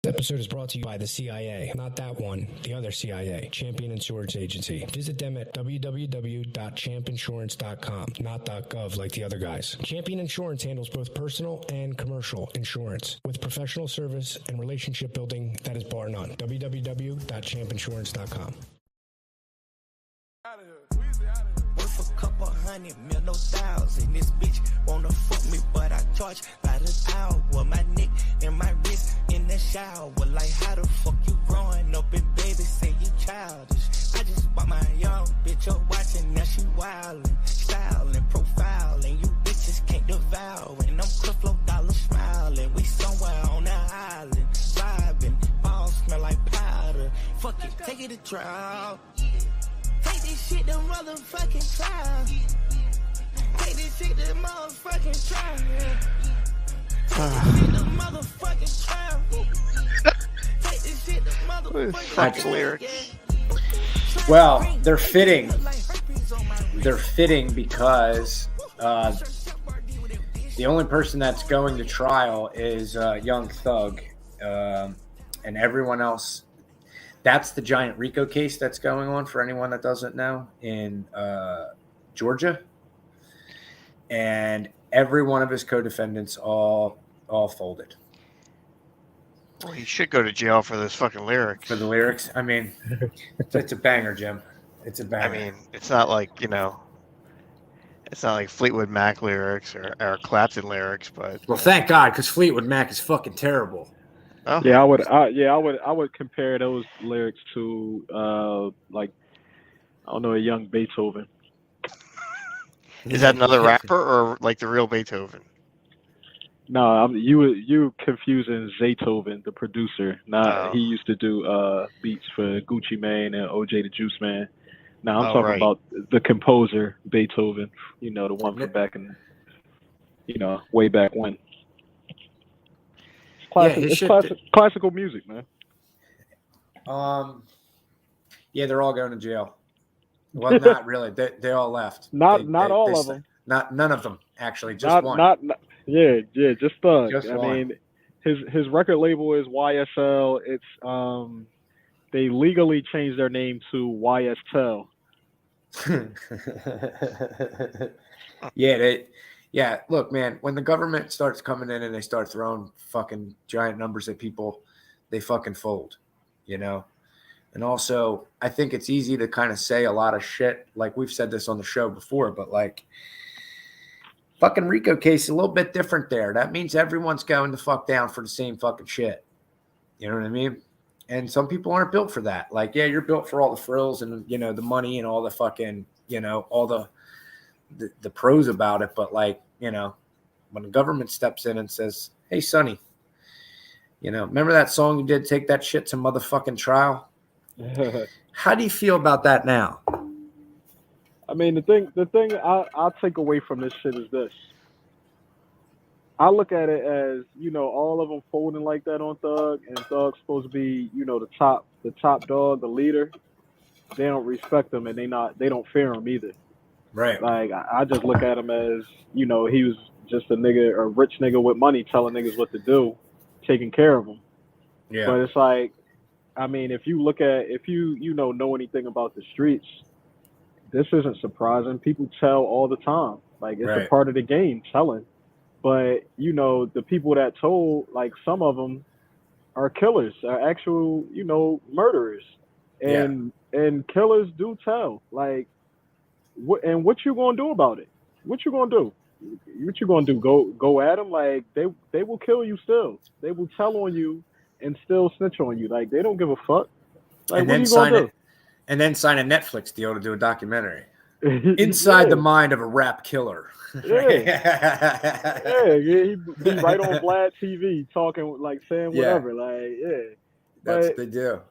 This episode is brought to you by the CIA. Not that one, the other CIA, Champion Insurance Agency. Visit them at www.champinsurance.com, not .gov like the other guys. Champion Insurance handles both personal and commercial insurance with professional service and relationship building that is bar none. www.champinsurance.com. Worth a couple $100 million, no thousand. This bitch wanna fuck me, but I charge by the hour. My neck and my wrist in the shower. Like, how the fuck you growing up and baby say you childish? I just bought my young bitch a watch and now she wildin', styling, profiling. You bitches can't devour. And I'm Creflo Dollar smiling. We somewhere on the island, vibing. Balls smell like powder. Fuck it, take it to trial. Take this shit to motherfucking trial. Take this shit to motherfucking trial. Take this shit to motherfucking trial. Take this shit to motherfucking lyrics. Well, they're fitting. They're fitting because the only person that's going to trial is Young Thug, and everyone else. That's the giant RICO case that's going on, for anyone that doesn't know, in Georgia. And every one of his co-defendants all folded. Well, he should go to jail for those fucking lyrics. For the lyrics? I mean, it's a banger, Jim. It's a banger. I mean, it's not like, it's not like Fleetwood Mac lyrics or Eric Clapton lyrics, but... Well, thank God, because Fleetwood Mac is fucking terrible. Oh. Yeah, I would compare those lyrics to like, I don't know, a young Beethoven. Is that another rapper or like the real Beethoven? No, you confusing Zaytoven, the producer. He used to do beats for Gucci Mane and OJ the Juice Man. Now I'm talking about the composer Beethoven. You know, the one from back in, way back when. Classical music, man. Yeah, they're all going to jail. Well, not really. They all left. Not all of them. None of them, actually. Just one. Just Thug. Just I one. mean, his record label is YSL. It's they legally changed their name to YSL. Yeah, look, man, when the government starts coming in and they start throwing fucking giant numbers at people, they fucking fold, And also, I think it's easy to kind of say a lot of shit. Like, we've said this on the show before, but like, fucking RICO case is a little bit different there. That means everyone's going the fuck down for the same fucking shit. You know what I mean? And some people aren't built for that. Like, yeah, you're built for all the frills and, the money and all the fucking, all the pros about it, but like, when the government steps in and says, hey, Sonny, remember that song you did, Take That Shit to Motherfucking Trial? How do you feel about that now? I mean, the thing I'll take away from this shit is this. I look at it as, all of them folding like that on Thug, and Thug's supposed to be, the top dog, the leader. They don't respect him, and they don't fear him either. Right. Like, I just look at him as, he was just a rich nigga with money telling niggas what to do, taking care of them. Yeah. But it's like, I mean, if you know anything about the streets, this isn't surprising. People tell all the time. Like, it's a part of the game, telling. But, the people that told, like, some of them are killers, are actual, murderers. And killers do tell. Like, what you gonna do about it? What you gonna do? Go at them? Like, they will kill you still. They will tell on you and still snitch on you. Like, they don't give a fuck. Like, what are you gonna do? And then sign a Netflix deal to do a documentary. Inside the mind of a rap killer. Yeah, he be right on Vlad TV talking, like, saying whatever. Like, that's what they do.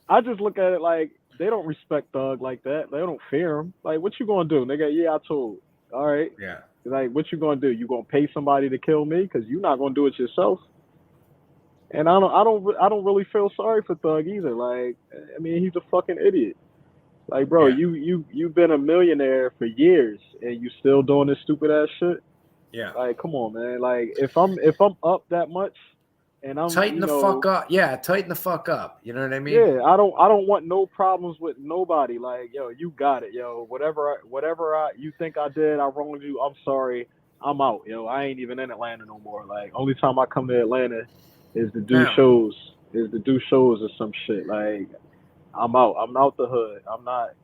I just look at it like, they don't respect Thug like that. They don't fear him. Like, what you gonna do, nigga? Yeah, I told. All right. Yeah. Like, what you gonna do? You gonna pay somebody to kill me? Because you're not gonna do it yourself. And I don't really feel sorry for Thug either. Like, I mean, he's a fucking idiot. Like, bro, you've been a millionaire for years and you still doing this stupid ass shit. Yeah. Like, come on, man. Like, if I'm up that much And I'm tighten the fuck up. Yeah, tighten the fuck up. You know what I mean? Yeah, I don't want no problems with nobody. Like, yo, you got it, yo. Whatever you think I did, I wronged you. I'm sorry. I'm out, yo. I ain't even in Atlanta no more. Like, only time I come to Atlanta is to do shows. Or some shit. Like, I'm out. I'm out the hood. I'm not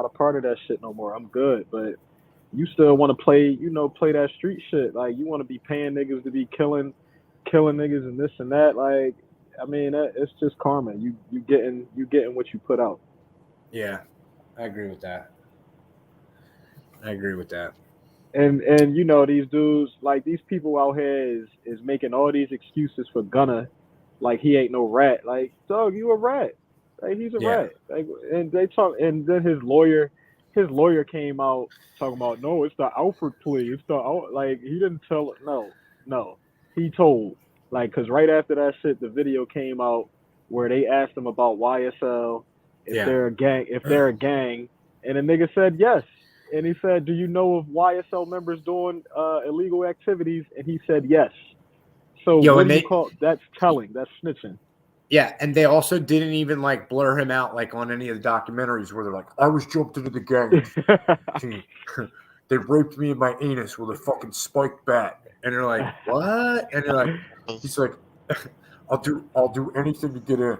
a part of that shit no more. I'm good. But you still want to play that street shit. Like, you want to be paying niggas to be killing niggas and this and that. Like, I mean, it's just karma. You getting what you put out. Yeah, I agree with that. And these dudes, like, these people out here is making all these excuses for Gunna, like he ain't no rat. Like, dog, you a rat. Like, he's a rat. Like, and they talk, and then his lawyer came out talking about, no, it's the Alfred plea. It's like, he didn't tell. No, he told. Like, because right after that shit, the video came out where they asked him about YSL, if they're a gang, and the nigga said yes. And he said, do you know of YSL members doing illegal activities? And he said yes. So what do you call that's telling? That's snitching. Yeah, and they also didn't even like blur him out like on any of the documentaries where they're like, I was jumped into the gang. They raped me in my anus with a fucking spiked bat. And they're like, what? And they're like, he's like, I'll do anything to get in.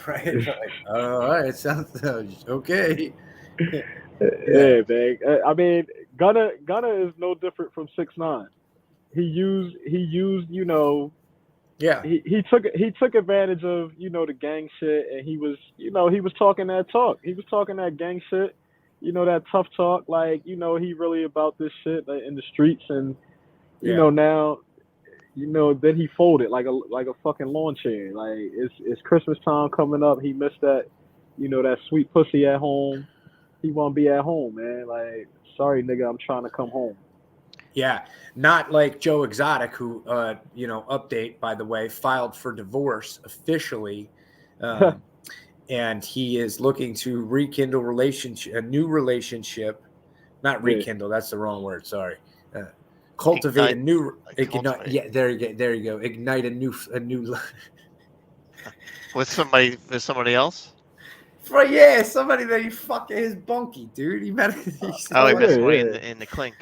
Right? Like, all right, it sounds okay. Yeah, man. I mean, Gunna is no different from 6ix9ine. He used, Yeah. He took advantage of, the gang shit, and he was talking that talk. He was talking that gang shit, that tough talk. Like, he really about this shit in the streets, and now, then he folded like a fucking lawn chair. Like, it's Christmas time coming up. He missed that, that sweet pussy at home. He won't be at home, man. Like, sorry, nigga, I'm trying to come home. Yeah, not like Joe Exotic, who, update, by the way, filed for divorce officially. And he is looking to rekindle a new relationship. Not rekindle, that's the wrong word, sorry. Cultivate a new, yeah, there you go. Ignite a new with somebody else. Right, yeah, somebody that he fucking his bunkie, dude. He met. He met somebody in the clink.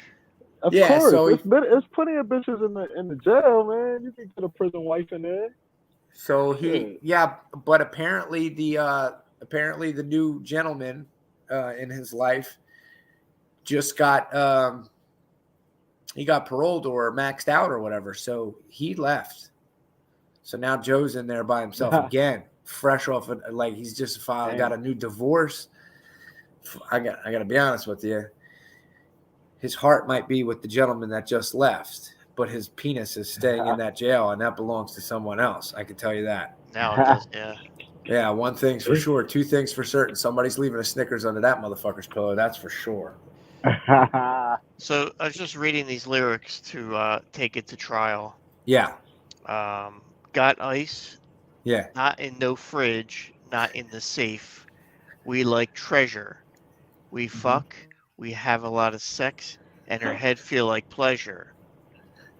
Of course, so there's plenty of bitches in the jail, man. You can get a prison wife in there. So but apparently the new gentleman in his life just got he got paroled or maxed out or whatever. So he left. So now Joe's in there by himself again, fresh off of, like, he's just got a new divorce. I got to be honest with you. His heart might be with the gentleman that just left, but his penis is staying in that jail, and that belongs to someone else. I can tell you that. Now it does, yeah. Yeah, one thing's for sure. Two things for certain. Somebody's leaving a Snickers under that motherfucker's pillow. That's for sure. So I was just reading these lyrics to Take It to Trial. Yeah. Got ice. Yeah. Not in no fridge. Not in the safe. We like treasure. We fuck. We have a lot of sex, and her head feel like pleasure.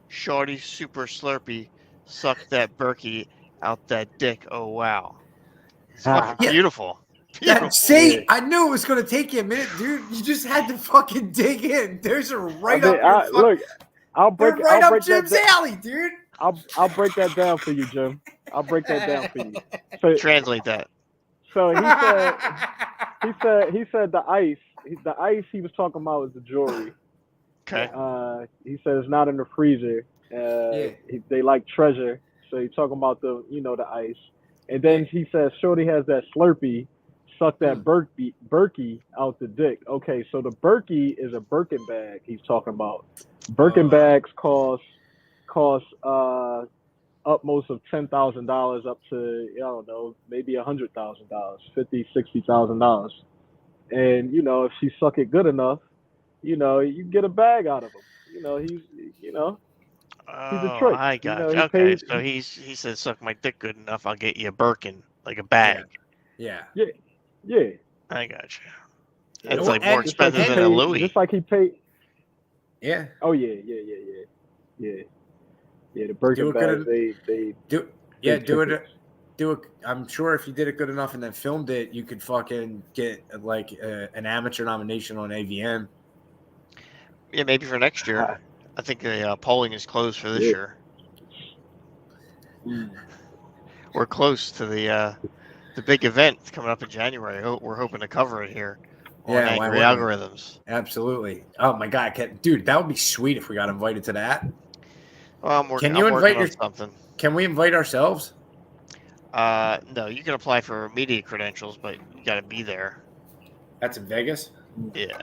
Shorty super slurpy, suck that Berkey out that dick. Oh wow, it's fucking beautiful. See, I knew it was going to take you a minute, dude. You just had to fucking dig in. There's a I'll break Jim's alley, dude. I'll break that down for you, Jim. I'll break that down for you. So, translate that. So he said the ice he was talking about is the jewelry. Okay. He said it's not in the freezer. They like treasure. So he's talking about the ice. And then he says shorty has that Slurpee, suck that Berkey out the dick. Okay, so the Berkey is a Birkin bag he's talking about. Birkin bags cost upmost of $10,000 up to, I don't know, maybe $100,000, $50,000, $60,000. And if she suck it good enough, you get a bag out of him. He's a trick. I got you. Okay, so he said, "Suck my dick good enough, I'll get you a Birkin, like a bag." Yeah. I got you. That's like more expensive than a Louis. Just like he paid. Yeah. Oh yeah. The Birkin bags, they Yeah, do it. I'm sure if you did it good enough and then filmed it, you could fucking get like an amateur nomination on AVN. Yeah, maybe for next year. I think the polling is closed for this year. We're close to the big event coming up in January. We're hoping to cover it here on Angry Algorithms. Absolutely. Oh my god, dude, that would be sweet if we got invited to that. Well, I'm working on something. Can we invite ourselves? No, you can apply for media credentials, but you got to be there. That's in Vegas? Yeah.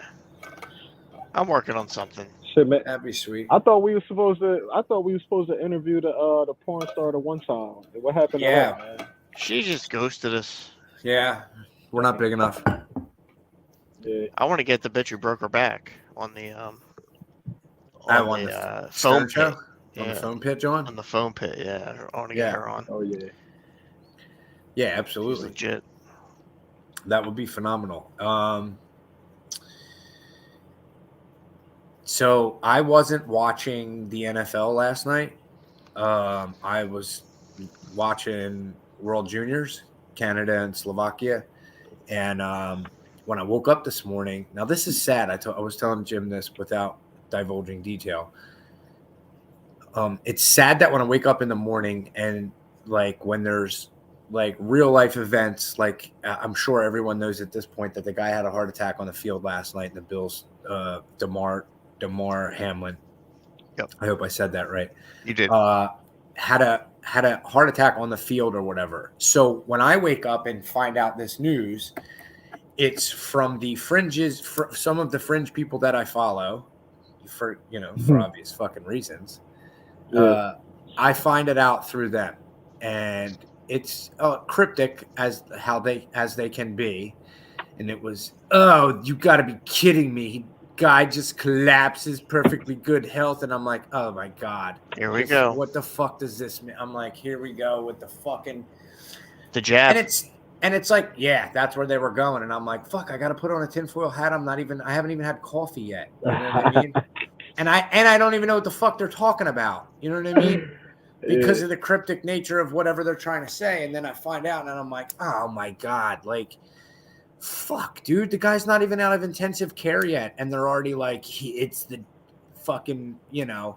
I'm working on something. Shit, man. That'd be sweet. I thought we were supposed to interview the porn star the one time. What happened to her, man? She just ghosted us. Yeah. We're not big enough. Yeah. I want to get the bitch who broke her back on the phone pit. Show? Yeah. On the phone pit, John? On the phone pit, yeah. I want to get her on. Oh yeah. Yeah, absolutely. She's legit. That would be phenomenal. So I wasn't watching the NFL last night. I was watching World Juniors, Canada and Slovakia. And when I woke up this morning, now this is sad. I was telling Jim this without divulging detail. It's sad that when I wake up in the morning and like when there's like real life events, like I'm sure everyone knows at this point that the guy had a heart attack on the field last night in the Bills, Damar Hamlin. Yep. I hope I said that right. You did. Had a heart attack on the field or whatever. So when I wake up and find out this news, it's from the fringes, some of the fringe people that I follow, for obvious fucking reasons. Yeah. I find it out through them, and it's cryptic as they can be. And it was, oh, you got to be kidding me! Guy just collapses, perfectly good health, and I'm like, oh my god, here we go. What the fuck does this mean? I'm like, here we go with the fucking jab, and it's like, yeah, that's where they were going, and I'm like, fuck, I got to put on a tinfoil hat. I haven't even had coffee yet. You know what I mean? And I don't even know what the fuck they're talking about. You know what I mean? Because of the cryptic nature of whatever they're trying to say. And then I find out and I'm like, oh my God, like, fuck, dude, the guy's not even out of intensive care yet. And they're already like, it's the fucking, it's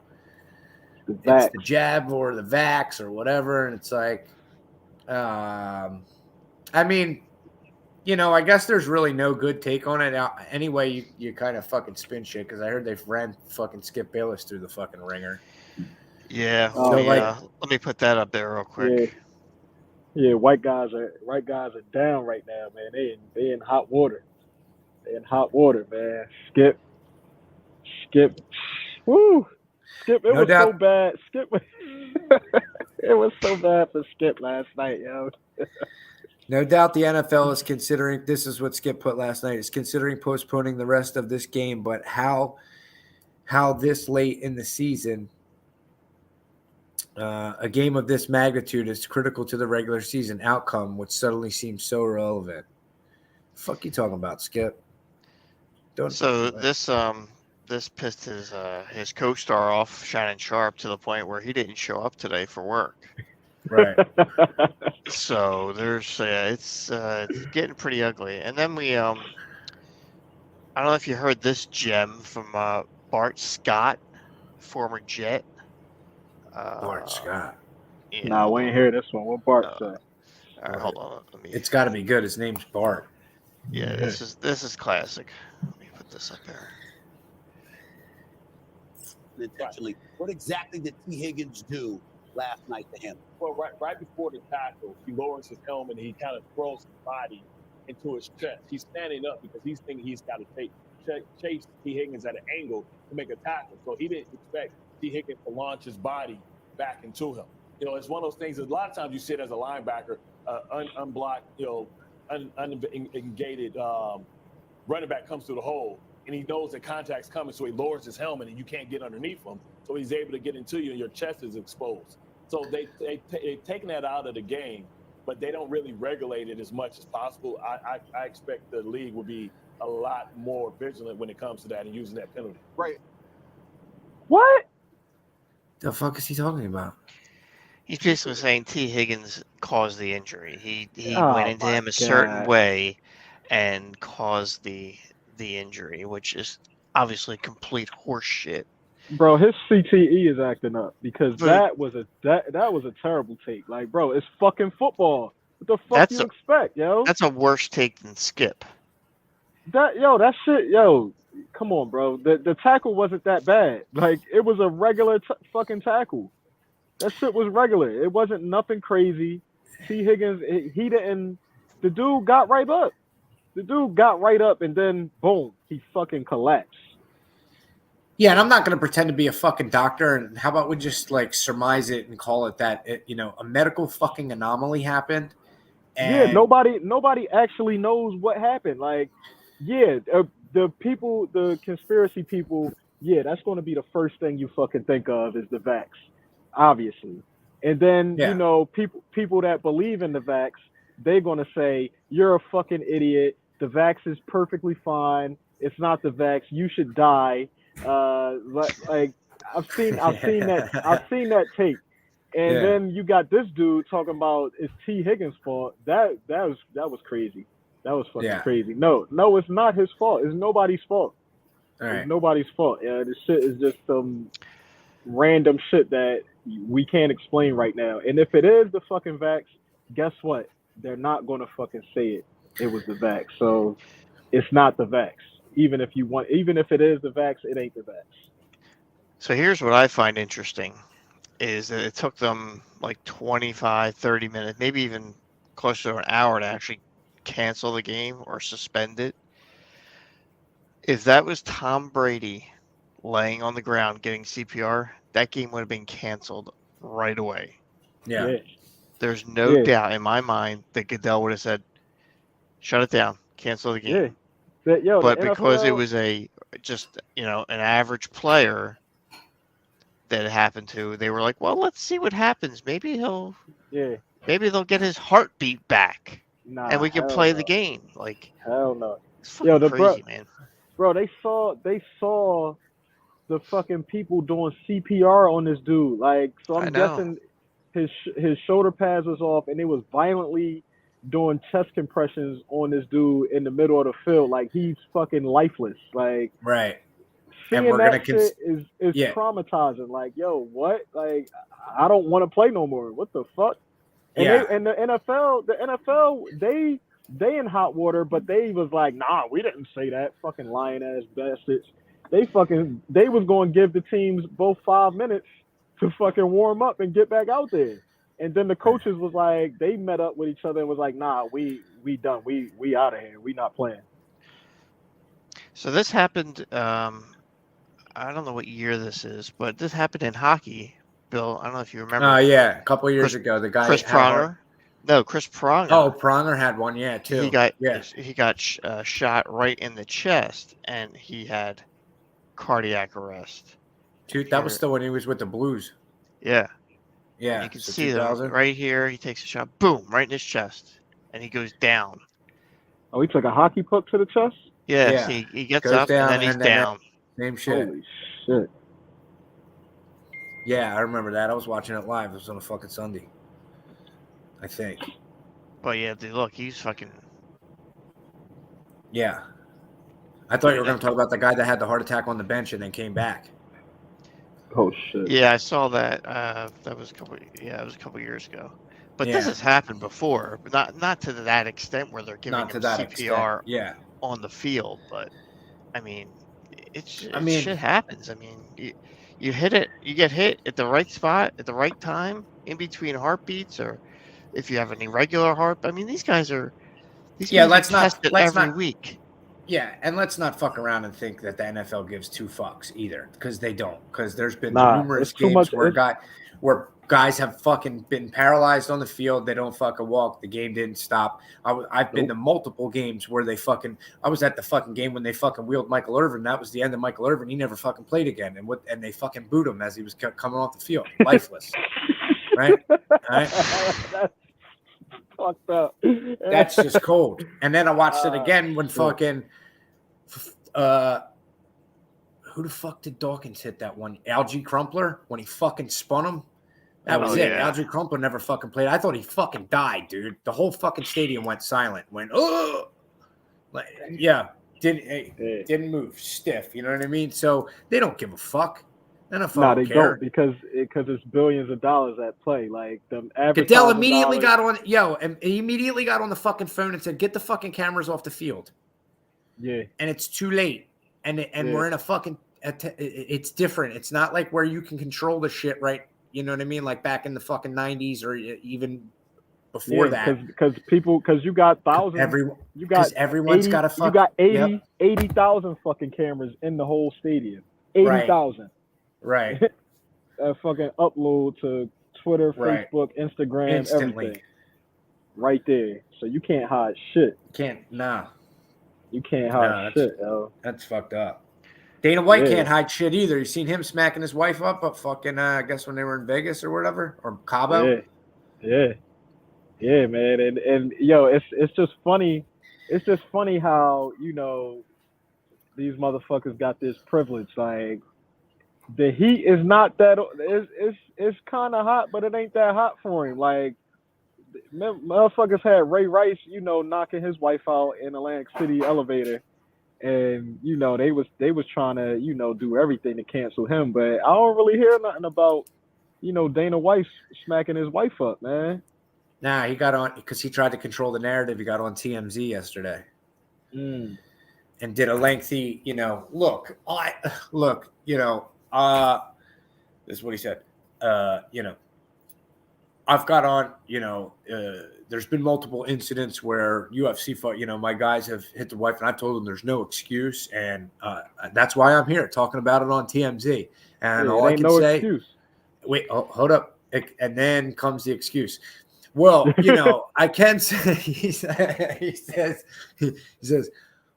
the jab or the vax or whatever. And it's like, I mean, I guess there's really no good take on it. Anyway, you kind of fucking spin shit because I heard they've ran fucking Skip Bayless through the fucking ringer. Yeah. Let me put that up there real quick. Yeah, white guys are down right now, man. They in hot water. They in hot water, man. Skip. Woo. Skip. It was so bad. Skip. It was so bad for Skip last night, yo. No doubt the NFL is considering, this is what Skip put last night, is considering postponing the rest of this game, but how this late in the season, a game of this magnitude is critical to the regular season outcome, which suddenly seems so irrelevant. Fuck you talking about, Skip? This pissed his co-star off, Shannon Sharpe, to the point where he didn't show up today for work. Right. So there's it's getting pretty ugly. And then we I don't know if you heard this gem from Bart Scott, former Jet. Bart Scott. Yeah. Nah, we ain't hear this one. What Bart say? All right, hold on. It's got to be good. His name's Bart. Yeah, this is classic. Let me put this up there. Intentionally, what exactly did T. Higgins do last night to him? Well, right before the tackle, he lowers his helmet and he kind of throws his body into his chest. He's standing up because he's thinking he's got to chase T. Higgins at an angle to make a tackle. So he didn't expect T. Higgins to launch his body back into him. It's one of those things that a lot of times you sit as a linebacker, unblocked, unengated running back comes through the hole, and he knows that contact's coming, so he lowers his helmet and you can't get underneath him. So he's able to get into you and your chest is exposed. So they've taken that out of the game, but they don't really regulate it as much as possible. I expect the league will be a lot more vigilant when it comes to that and using that penalty. Right. What? The fuck is he talking about? He's basically saying T. Higgins caused the injury. He Oh went into my him a certain God. way and caused the injury, which is obviously complete horseshit. Bro, his CTE is acting up because But that was a terrible take. Like, bro, it's fucking football. What the fuck That's you a- expect, yo? that's a worse take than Skip. That shit, yo. Come on, bro. The tackle wasn't that bad. Like, it was a regular fucking tackle. That shit was regular. It wasn't nothing crazy. T. Higgins, he didn't. The dude got right up. And then boom, he fucking collapsed. Yeah, and I'm not going to pretend to be a fucking doctor. And how about we just like surmise it and call it that? A medical fucking anomaly happened. And Yeah, nobody actually knows what happened. Like, yeah, the conspiracy people, yeah, that's going to be the first thing you fucking think of is the vax, obviously. And then, Yeah. people that believe in the vax, they're going to say, you're a fucking idiot. The vax is perfectly fine. It's not the vax. You should die. Like I've seen that tape. And then you got this dude talking about it's T. Higgins' fault. That was crazy. That was fucking crazy. No, it's not his fault. It's nobody's fault. All right. It's nobody's fault. Yeah, this shit is just some random shit that we can't explain right now. And if it is the fucking vax, guess what? They're not gonna fucking say it was the vax. So it's not the vax. Even if it is the vax, it ain't the vax. So here's what I find interesting is that it took them like 25, 30 minutes, maybe even close to an hour to actually cancel the game or suspend it. If that was Tom Brady laying on the ground getting CPR, that game would have been canceled right away. Yeah. There's no doubt in my mind that Goodell would have said, shut it down, cancel the game. Yeah. But because it was an average player that it happened to, they were like, well, let's see what happens. Maybe they'll get his heartbeat back. Nah, and we can play the game. Like, hell no. It's fucking crazy, man. Bro, they saw the fucking people doing CPR on this dude. Like, so I'm guessing his shoulder pads was off, and they was violently doing chest compressions on this dude in the middle of the field. Like, he's fucking lifeless. Like, right. Seeing and we're that gonna shit is traumatizing. Like, yo, what? Like, I don't want to play no more. What the fuck? And the NFL, they in hot water, but they was like, nah, we didn't say that. Fucking lying ass bastards. They was going to give the teams both 5 minutes to fucking warm up and get back out there. And then the coaches was like, they met up with each other and was like, nah, we done. We out of here. We not playing. So this happened, I don't know what year this is, but this happened in hockey, Bill. I don't know if you remember. Yeah, a couple of years ago, the guy Chris Pronger. No, Chris Pronger. Oh, Pronger had one, too. He got shot right in the chest, and he had cardiac arrest. Dude, that was still when he was with the Blues. Yeah. Yeah. And you can see that right here. He takes a shot, boom, right in his chest, and he goes down. Oh, he took a hockey puck to the chest? Yeah. He gets up, and then he's down. Same shit. Holy shit. Yeah, I remember that. I was watching it live. It was on a fucking Sunday, I think. But yeah, dude, look, he's fucking. Yeah. I thought you were going to talk about the guy that had the heart attack on the bench and then came back. Oh shit. Yeah, I saw that. That was a couple years ago. But this has happened before, but not to that extent where they're giving him CPR on the field. But I mean, shit happens. I mean, you hit it, you get hit at the right spot at the right time in between heartbeats, or if you have an irregular heart. I mean, these guys are tested every week. Yeah, and let's not fuck around and think that the NFL gives two fucks either, because they don't. Because there's been numerous games where guys have fucking been paralyzed on the field. They don't fucking walk. The game didn't stop. I've been to multiple games where they fucking. I was at the fucking game when they fucking wheeled Michael Irvin. That was the end of Michael Irvin. He never fucking played again, and they fucking booed him as he was coming off the field, lifeless. Right? All right. Fucked up. That's just cold. And then I watched it again when fucking who the fuck did Dawkins hit that one? Algie Crumpler when he fucking spun him That was Oh, it. yeah. Algie Crumpler never fucking played. I thought he fucking died, dude. The whole fucking stadium went silent. Went, oh, like, yeah, didn't move, stiff. You know what I mean? So they don't give a fuck. They don't Nah, fucking they care. don't because it's billions of dollars at play. Like the advertising Goodell immediately dollars- got on, and he immediately got on the fucking phone and said, "Get the fucking cameras off the field." Yeah, And it's too late. And Yeah. we're in a fucking. It's different. It's not like where you can control the shit, right? You know what I mean? Like back in the fucking 90s or even before that. because you got thousands. You got Everyone's 80, got a fuck. You got yep, 80,000 fucking cameras in the whole stadium. Right. 80,000. right. Fucking upload to Twitter, Right. Facebook, Instagram, Instantly. everything. Right there. So you can't hide shit. Nah, You can't Nah, hide that's- shit, yo. that's fucked up. Dana White Yeah. can't hide shit either. You seen him smacking his wife up fucking, I guess when they were in Vegas or whatever, or Cabo. Yeah, man. And yo, it's just funny. It's just funny how, these motherfuckers got this privilege. Like the heat is not that it's kind of hot, but it ain't that hot for him. Like motherfuckers had Ray Rice, knocking his wife out in Atlantic City elevator. And they was trying to do everything to cancel him, but I don't really hear nothing about Dana White smacking his wife up, man. Nah, he got on because he tried to control the narrative. He got on TMZ yesterday and did a lengthy, look. This is what he said. I've got on, there's been multiple incidents where UFC fought, my guys have hit the wife, and I've told them there's no excuse, and that's why I'm here talking about it on TMZ. And all I can say, excuse. wait, hold up, and then comes the excuse. Well, I can say he says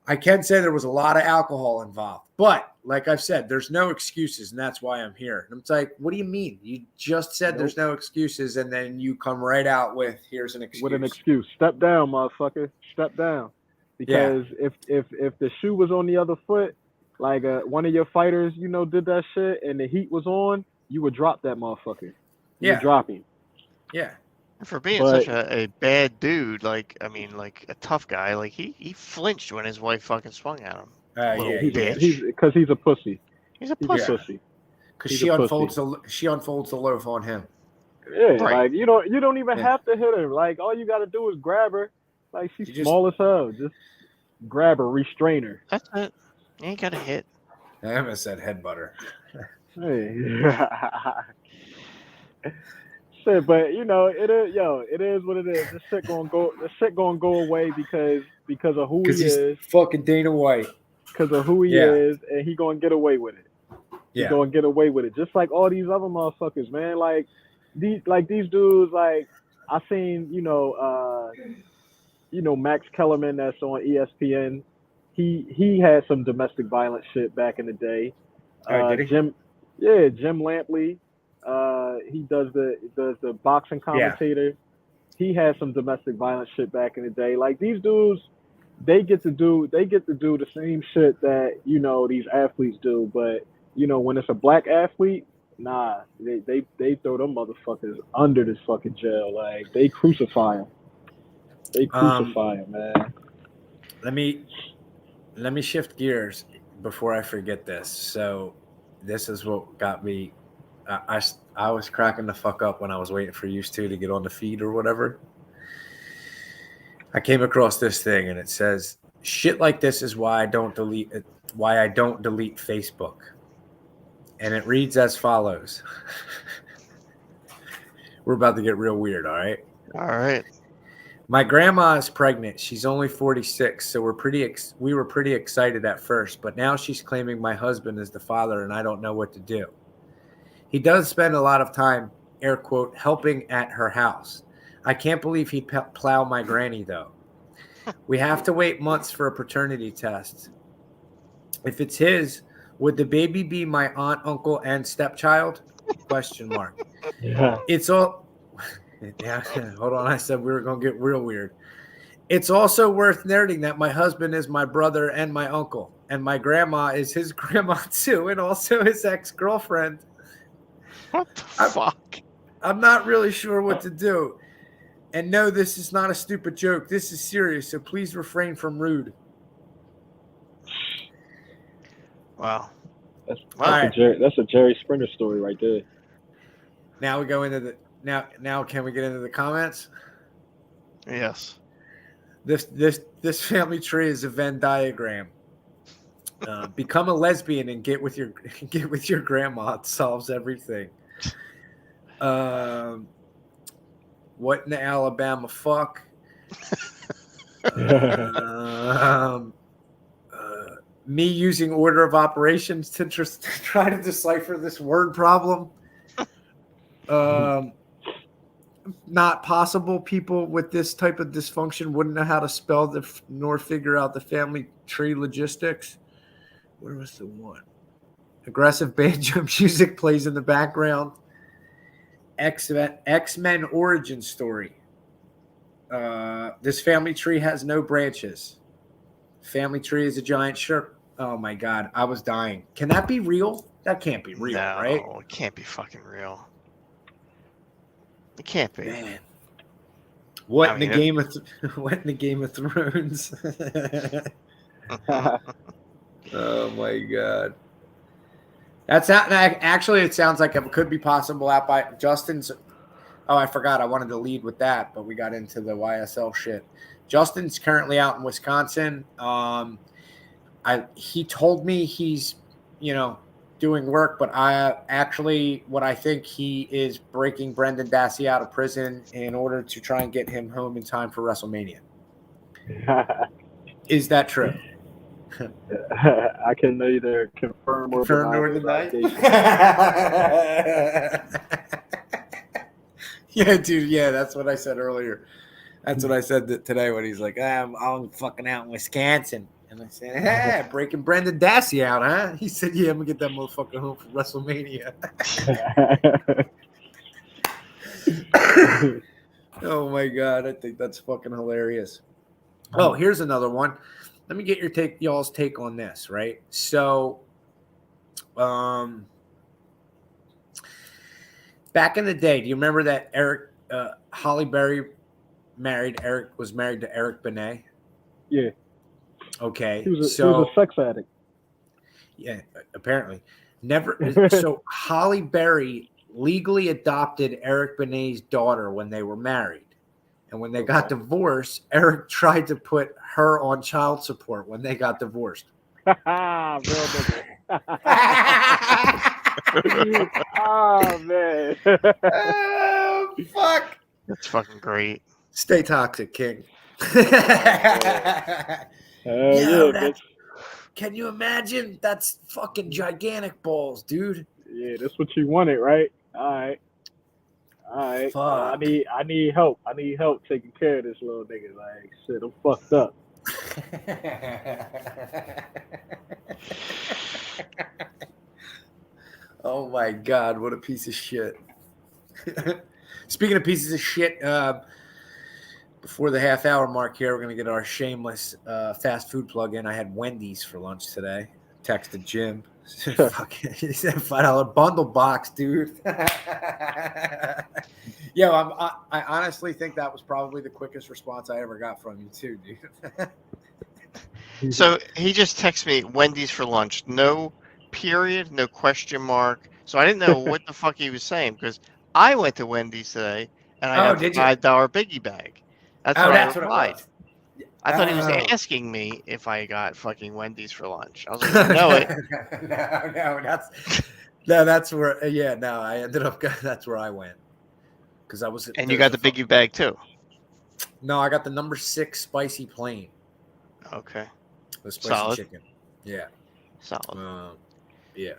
I can say there was a lot of alcohol involved, but like I've said, there's no excuses, and that's why I'm here. And it's like, what do you mean? You just said there's no excuses, and then you come right out with here's an excuse. With an excuse. Step down, motherfucker. Step down. Because if the shoe was on the other foot, like one of your fighters, did that shit, and the heat was on, you would drop that motherfucker. You would drop him. Yeah. For being such a bad dude, like a tough guy, like he flinched when his wife fucking swung at him. Because he's a pussy. He's a pussy. Because she unfolds the loaf on him. Yeah, Right. like you don't even have to hit her. Like all you got to do is grab her. Like she's small as hell. Just grab her, restrain her. That's it. You ain't gotta hit. I almost said headbutt her. Hey. Shit, but it is what it is. This shit gonna go away because of who he is. Fucking Dana White. Because of who he is, and he gonna get away with it. He's gonna get away with it, just like all these other motherfuckers, man. Like these dudes. Like I seen, Max Kellerman that's on ESPN. He had some domestic violence shit back in the day. Did he? Jim Lampley. He does the boxing commentator. He had some domestic violence shit back in the day. Like these dudes, they get to do the same shit that these athletes do. But when it's a black athlete, nah, they throw them motherfuckers under this fucking jail. Like they crucify them. They crucify them, man. Let me shift gears before I forget this. So this is what got me. I was cracking the fuck up when I was waiting for Used to get on the feed or whatever. I came across this thing and it says shit like this is why I don't delete Facebook. And it reads as follows. We're about to get real weird, all right? All right. My grandma is pregnant. She's only 46, so we were pretty excited at first, but now she's claiming my husband is the father and I don't know what to do. He does spend a lot of time, air quote, helping at her house. I can't believe he'd plow my granny, though. We have to wait months for a paternity test. If it's his, would the baby be my aunt, uncle, and stepchild? Question mark. Yeah. It's all... Yeah, hold on. I said we were going to get real weird. It's also worth noting that my husband is my brother and my uncle, and my grandma is his grandma, too, and also his ex-girlfriend. What the fuck? I'm not really sure what to do. And no, this is not a stupid joke. This is serious, so please refrain from rude. Wow. That's Wow. a Jerry Springer story right there. Now we go into the now can we get into the comments? Yes. This family tree is a Venn diagram. Become a lesbian and get with your grandma. It solves everything. What in the Alabama fuck? Me using order of operations to try to decipher this word problem. Not possible. People with this type of dysfunction wouldn't know how to spell nor figure out the family tree logistics. Where was the one? Aggressive banjo music plays in the background. X-Men origin story. This family tree has no branches. Family tree is a giant shirt. Oh my God, I was dying. Can that be real? That can't be real, right? No, it can't be fucking real. It can't be. Man. What in the Game of Thrones? Oh my God. That's not actually. It sounds like it could be possible out by Justin's. Oh, I forgot. I wanted to lead with that, but we got into the YSL shit. Justin's currently out in Wisconsin. He told me he's, doing work, but what I think he is breaking Brendan Dassey out of prison in order to try and get him home in time for WrestleMania. Is that true? I can neither confirm or deny. Yeah, dude. Yeah, that's what I said earlier. That's what I said today when he's like, I'm fucking out in Wisconsin. And I said, breaking Brendan Dassey out, huh? He said, yeah, I'm going to get that motherfucker home for WrestleMania. Oh, my God. I think that's fucking hilarious. Oh, here's another one. Let me get y'all's take on this, right? So, back in the day, do you remember that Holly Berry was married to Eric Benet? Yeah. Okay. He was a sex addict. Yeah, apparently. So Holly Berry legally adopted Eric Benet's daughter when they were married. And when they got divorced, Eric tried to put her on child support when they got divorced. Real nigga. Oh, man. Oh, fuck. That's fucking great. Stay toxic, King. Can you imagine? That's fucking gigantic balls, dude. Yeah, that's what you wanted, right? All right. Fuck. I need help. I need help taking care of this little nigga. Like, shit, I'm fucked up. Oh my God, what a piece of shit. Speaking of pieces of shit, before the half-hour mark here, we're going to get our shameless fast food plug in. I had Wendy's for lunch today. Texted Jim. He said $5 bundle box, dude. Yo, I honestly think that was probably the quickest response I ever got from you, too, dude. So he just texted me Wendy's for lunch. No period, no question mark. So I didn't know what the fuck he was saying because I went to Wendy's today and I got a $5 biggie bag. That's what I replied. I thought he was asking me if I got fucking Wendy's for lunch. I was like, no, that's where. Yeah, no, I ended up. That's where I went because I was. And you got the biggie bag too. No, I got the number 6 spicy plain. Okay. The spicy Solid. chicken. Yeah. Solid. Yeah.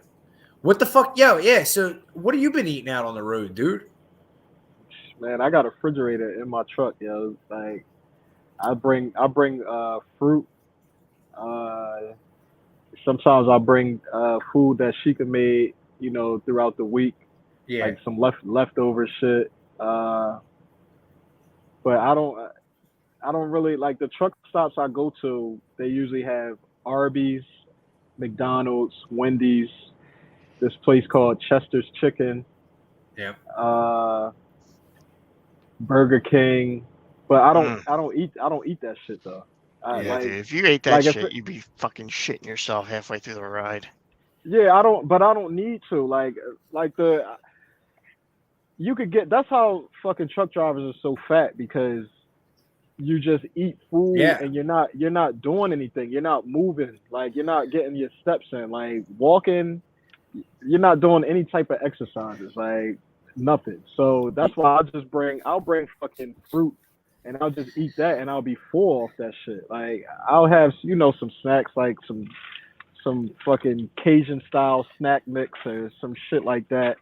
What the fuck, yo? Yeah. So, what have you been eating out on the road, dude? Man, I got a refrigerator in my truck, yo. Like, I bring fruit. Sometimes I bring food that Sheikah made, throughout the week. Yeah. Like some leftover shit. But I don't really like the truck stops I go to. They usually have Arby's, McDonald's, Wendy's, this place called Chester's Chicken. Yeah. Burger King, but I don't eat that shit though. Yeah, dude. If you ate that shit, you'd be fucking shitting yourself halfway through the ride. Yeah, I don't need to. Like you could get. That's how fucking truck drivers are so fat, because you just eat food and you're not doing anything. You're not moving. Like, you're not getting your steps in. Like, walking, you're not doing any type of exercises. Like, nothing. So that's why I'll bring fucking fruit, and I'll just eat that, and I'll be full off that shit. Like, I'll have, some snacks, like some fucking Cajun style snack mix or some shit like that.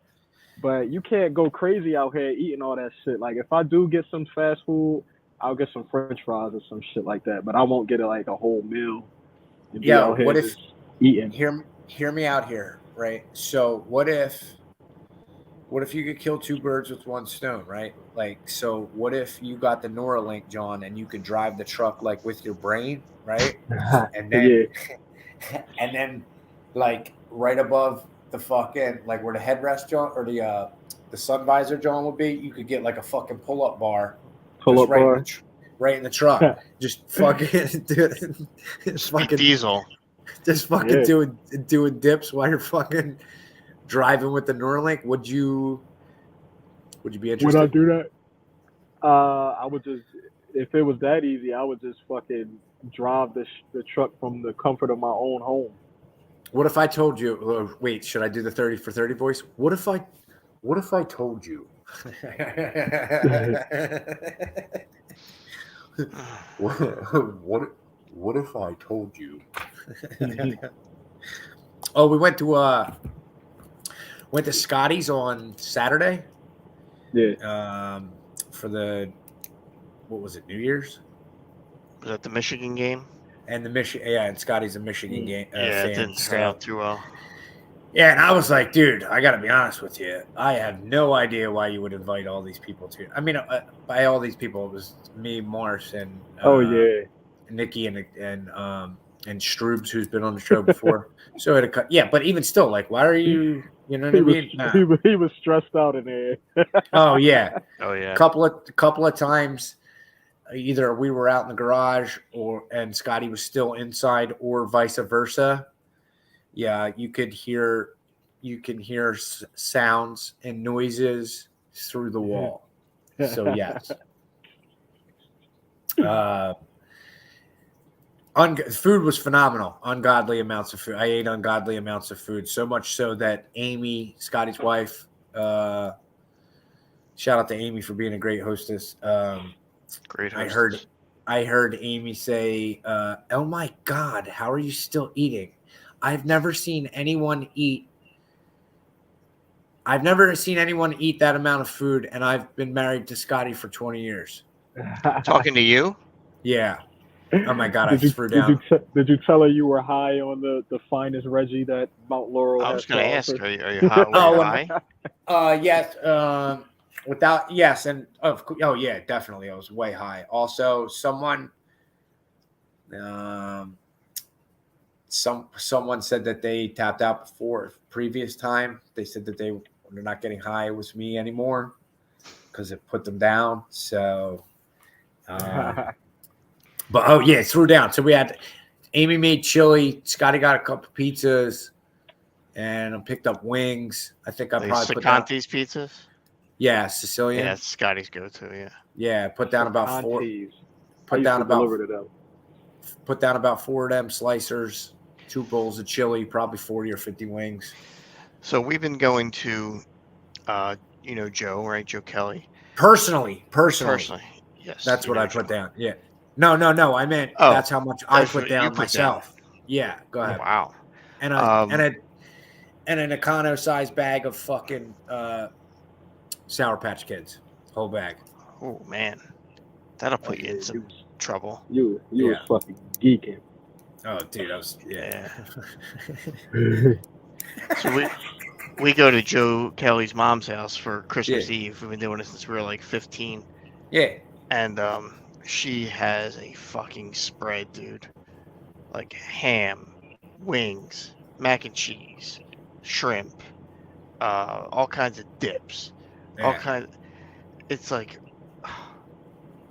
But you can't go crazy out here eating all that shit. Like, if I do get some fast food, I'll get some French fries or some shit like that. But I won't get it like a whole meal. Yeah, what if eating? Hear me out here, right? So what if you could kill two birds with one stone, right? Like, so what if you got the Neuralink, John, and you could drive the truck like with your brain, right? And then and then like right above the fucking, like where the headrest, John, or the sun visor, John, would be, you could get like a fucking pull-up bar. Right in the truck. Just fucking fucking diesel. Just fucking doing dips while you're fucking driving with the Neuralink. Would you be interested? Would I do that? I would just, if it was that easy, I would just fucking drive the truck from the comfort of my own home. What if I told you? Wait, should I do the 30 for 30 voice? What if I told you? What if I told you? Oh, we went to Scotty's on Saturday. Yeah. For the, what was it, New Year's? Was that the Michigan game? And and Scotty's a Michigan game. It didn't turn out too well. Yeah, and I was like, dude, I got to be honest with you. I have no idea why you would invite all these people to. I mean, by all these people, it was me, Mars, and Nikki and Stroobs, who's been on the show before. So but even still, like, why are you? You know what I mean? He was stressed out in there. Oh yeah. Couple of times, either we were out in the garage, and Scotty was still inside, or vice versa. Yeah, you can hear sounds and noises through the wall. So yes. Food was phenomenal. Ungodly amounts of food. I ate ungodly amounts of food, so much so that Amy, Scotty's wife, shout out to Amy for being a great hostess. Great hostess. I heard Amy say, "Oh my God, how are you still eating? I've never seen anyone eat that amount of food, and I've been married to Scotty for 20 years." Talking to you? Yeah. Oh my God, I threw down. Did you tell her you were high on the finest Reggie that Mount Laurel has? I was going to ask, are you high? Yes. Yeah, definitely. I was way high. Also, someone said that they tapped out before previous time. They said that they're not getting high with me anymore because it put them down. So, threw down. So we had Amy made chili. Scotty got a couple pizzas, and I picked up wings. I think I probably put down these pizzas. Yeah, Sicilian. Yeah, Scotty's go-to. Yeah. Yeah, put down about 4. Put down about 4 of them slicers. 2 bowls of chili, probably 40 or 50 wings. So we've been going to, Joe, right? Joe Kelly. Personally. Yes. That's what I put down. Yeah. No. I meant that's how much I put down myself. Yeah. Go ahead. Oh, wow. And an Econo-sized bag of fucking Sour Patch Kids. Whole bag. Oh man, that'll put you in some trouble. You was fucking geeking. Oh, dude, I was So we go to Joe Kelly's mom's house for Christmas Eve. We've been doing it since we were like 15. Yeah. And she has a fucking spread, dude. Like ham, wings, mac and cheese, shrimp, all kinds of dips. all Yeah. kind. It's like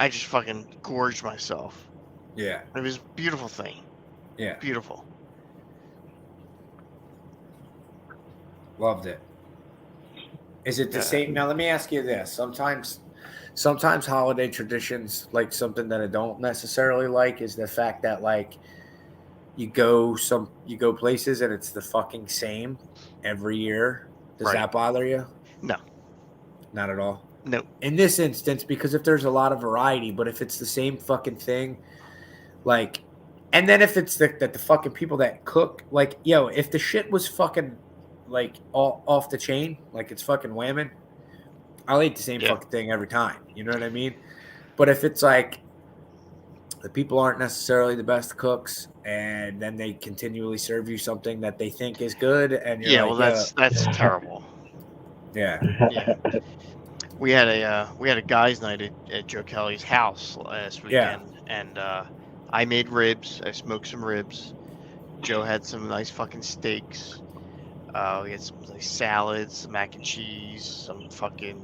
I just fucking gorged myself. Yeah. It was a beautiful thing. Yeah. Beautiful. Loved it. Is it the Yeah. same? Now let me ask you this. Sometimes holiday traditions, like something that I don't necessarily like, is the fact that like you go places and it's the fucking same every year. Does Right. that bother you? No. Not at all. No. In this instance, because if there's a lot of variety, but if it's the same fucking thing, like, and then if it's the fucking people that cook, like, yo, if the shit was fucking like all off the chain, like it's fucking whamming, I'll eat the same Yeah. fucking thing every time. You know what I mean? But if it's like the people aren't necessarily the best cooks, and then they continually serve you something that they think is good, and you're Yeah. like, Well, that's terrible. yeah, Yeah. We had a guys' night at Joe Kelly's house last Yeah. weekend, and I made ribs. I smoked some ribs. Joe had some nice fucking steaks. We had some nice salads, some mac and cheese, some fucking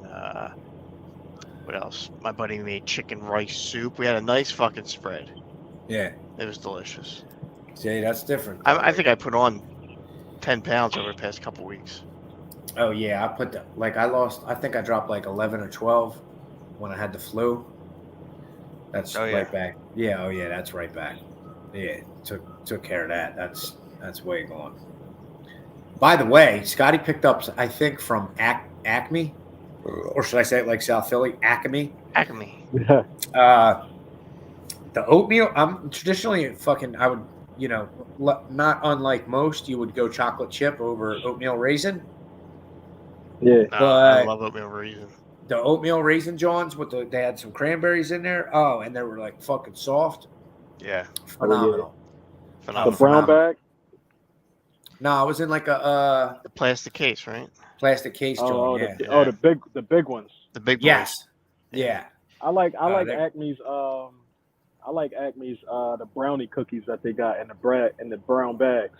what else? My buddy made chicken rice soup. We had a nice fucking spread. yeah. It was delicious. See, that's different. I think I put on 10 pounds over the past couple weeks. Oh yeah, I think I dropped like 11 or 12 when I had the flu. That's Oh, yeah. right back. Yeah, oh yeah, that's right back. Yeah, took care of that. That's way gone. By the way, Scotty picked up, I think, from Acme, or should I say it like South Philly, Acme. Acme. The oatmeal. I'm traditionally I would, not unlike most, you would go chocolate chip over oatmeal raisin. Yeah. I But- love oatmeal raisin. The oatmeal raisin Johns they had some cranberries in there. Oh, and they were like fucking soft. Yeah. Phenomenal. The Phenomenal. brown bag. No, I was in like a The plastic case, right? plastic case Oh, John. Yeah. the big ones. The big boys. Yes. Yeah. I like they- Acme's the brownie cookies that they got in the brown bags.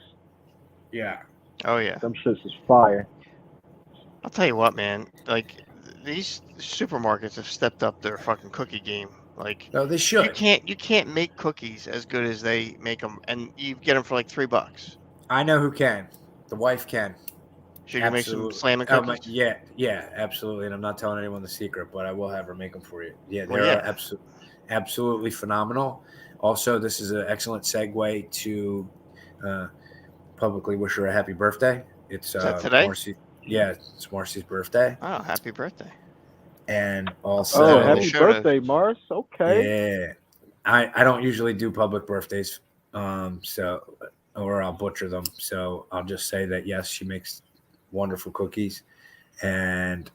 Yeah. Oh yeah. Them shits is fire. I'll tell you what, man. Like these supermarkets have stepped up their fucking cookie game. Like No, they you should. can't make cookies as good as they make them, and you get them for like $3. I know who can. The wife can. Should you make some Absolutely. slamming Oh, cookies? yeah, absolutely. And I'm not telling anyone the secret, but I will have her make them for you. Yeah, Well, they're yeah. absolutely phenomenal. Also, this is an excellent segue to publicly wish her a happy birthday. It's Is that today? Marcy. Yeah, it's Marcy's birthday, Oh, happy birthday! and also Oh, So- happy Shout out. birthday, Mars. Okay. yeah. I don't usually do public birthdays, so or I'll butcher them. So I'll just say that yes, she makes wonderful cookies, and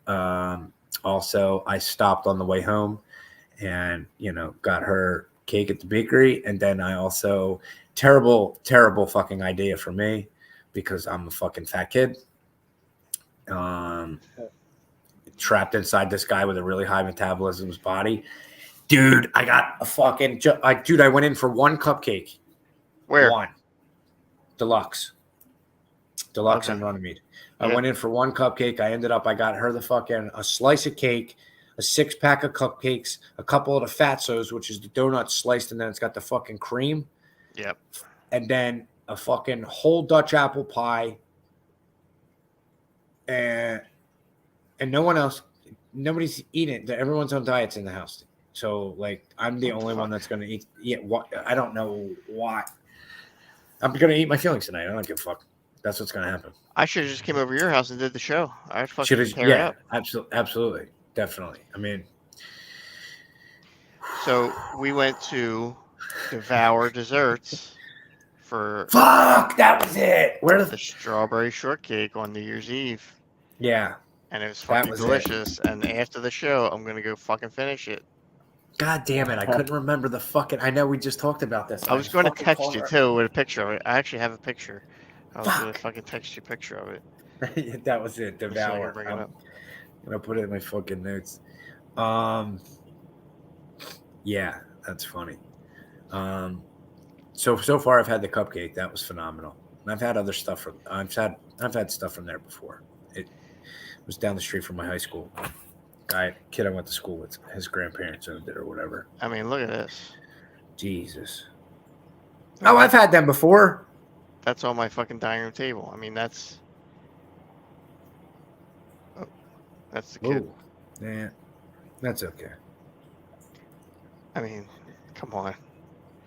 also I stopped on the way home, and got her cake at the bakery, and then I also terrible fucking idea for me because I'm a fucking fat kid. Trapped inside this guy with a really high metabolism's body. Dude, I got a fucking I went in for one cupcake. Where? One. Deluxe Okay. in Runnymede. I Yeah. went in for one cupcake. I got her a slice of cake, a 6-pack of cupcakes, a couple of the Fatsos, which is the donut sliced, and then it's got the fucking cream, Yep. and then a fucking whole Dutch apple pie, and nobody's eating it. Everyone's on diets in the house. So like I'm the only one that's gonna eat. Yeah, I don't know why. I'm gonna eat my feelings tonight. I don't give a fuck. That's what's gonna happen. I should have just came over to your house and did the show. I'd fucking tear it Yeah, up. absolutely, definitely. I mean, So we went to Devour Desserts for fuck, that was it. Where the the strawberry shortcake on New Year's Eve, yeah. and it was That fucking was it. delicious. And after the show, I'm gonna go fucking finish it. God damn it! I couldn't remember the fucking. I know we just talked about this. I was going to fucking text called you her. too with a picture of it. I actually have a picture. I was going Fuck. to fucking text you a picture of it. That was it. Let's see if I can Devour. bring it I'm up. gonna put it in my fucking notes. Yeah, that's funny. So far I've had the cupcake. That was phenomenal. And I've had other stuff from. I've had stuff from there before. It was down the street from my high school. Kid I went to school with, his grandparents owned it or whatever. I mean, look at this. Jesus. Oh, I've had them before. That's on my fucking dining room table. I mean, that's the kid. Ooh. Yeah, that's okay. I mean, come on.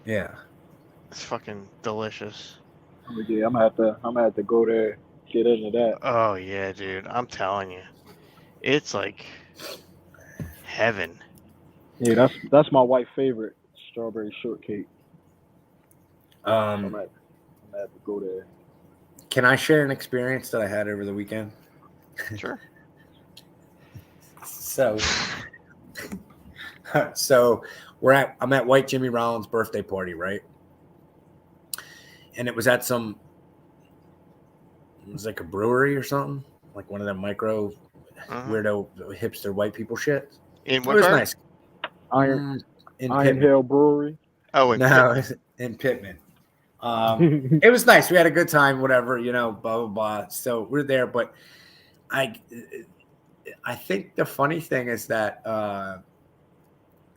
Yeah. It's fucking delicious. Yeah, I'm gonna have to go there, get into that. Oh yeah, dude. I'm telling you. It's like heaven. Yeah, that's my wife's favorite, strawberry shortcake. I'm gonna have to go there. Can I share an experience that I had over the weekend? Sure. So I'm at White Jimmy Rollins' birthday party, right? And it was at it was like a brewery or something, like one of them micro weirdo hipster white people shit. In It what was part? nice. Iron Pittman. Hill Brewery. Oh, In Pittman. It was nice. We had a good time, whatever, blah, blah, blah. So we're there, but I think the funny thing is that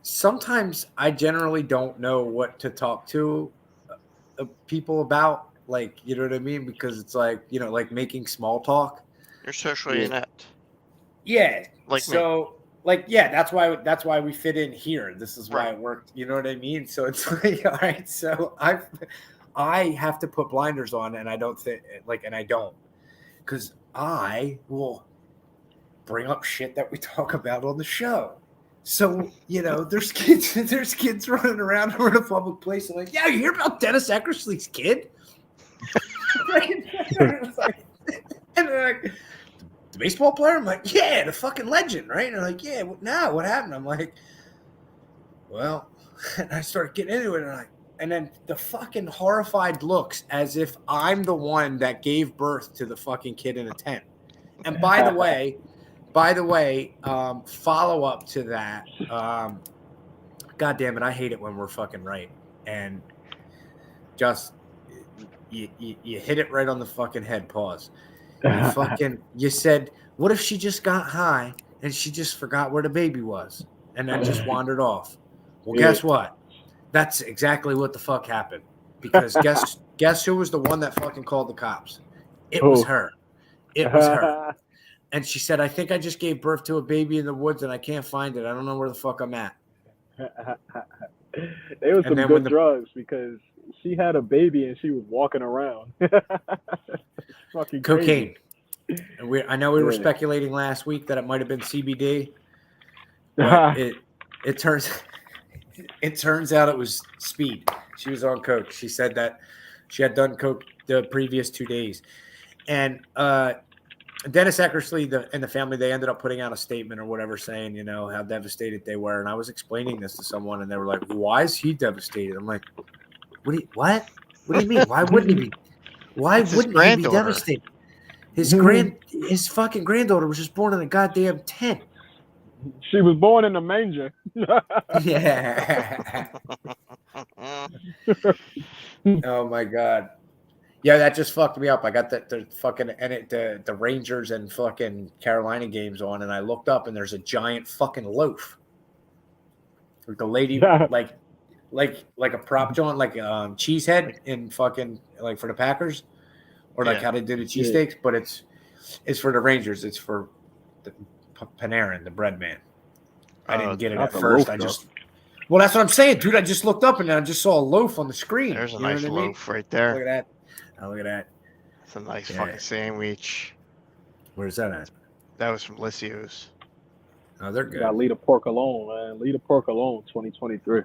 sometimes I generally don't know what to talk to people about, like, you know what I mean? Because it's like, like making small talk. You're socially inept. Yeah. Like so, like, yeah, that's why we fit in here. This is why it worked. You know what I mean? So it's like, all right. So I have to put blinders on, and I don't think because I will bring up shit that we talk about on the show. So, there's kids running around in a public place and like, yeah, you hear about Dennis Eckersley's kid? And they're like, the baseball player? I'm like, yeah, the fucking legend, right? And they're like, yeah, what happened? I'm like, well, and I started getting into it, and then the fucking horrified looks as if I'm the one that gave birth to the fucking kid in a tent. And by the way, follow up to that. God damn it, I hate it when we're fucking right. And just you hit it right on the fucking head. Pause. You said, what if she just got high and she just forgot where the baby was and then just wandered off? Well, guess what? That's exactly what the fuck happened. Because guess who was the one that fucking called the cops? It was her. It was her. And she said, I think I just gave birth to a baby in the woods and I can't find it. I don't know where the fuck I'm at. They was some good drugs because she had a baby and she was walking around. Fucking cocaine. And I know we were speculating last week that it might have been CBD. But it turns out it was speed. She was on coke. She said that she had done coke the previous 2 days. And Dennis Eckersley and the family, they ended up putting out a statement or whatever saying, how devastated they were. And I was explaining this to someone and they were like, why is he devastated? I'm like, what do you mean? Why wouldn't he be? Why wouldn't he be devastated? His fucking granddaughter was just born in a goddamn tent. She was born in a manger. Yeah. Oh my God. Yeah, that just fucked me up. I got the Rangers and fucking Carolina games on, and I looked up and there's a giant fucking loaf. Like the lady, like a prop joint, like Cheesehead in fucking like for the Packers, or like how they do the cheesesteaks, but it's for the Rangers. It's for the Panarin, the bread man. I didn't get it at first. Well, that's what I'm saying, dude. I just looked up and I just saw a loaf on the screen. There's a nice loaf right there. Look at that. Oh, look at that. It's a nice fucking sandwich. Where's that at? That was from Lysio's. Oh, they're good. Gotta leave the pork alone, man. Leave the pork alone, 2023.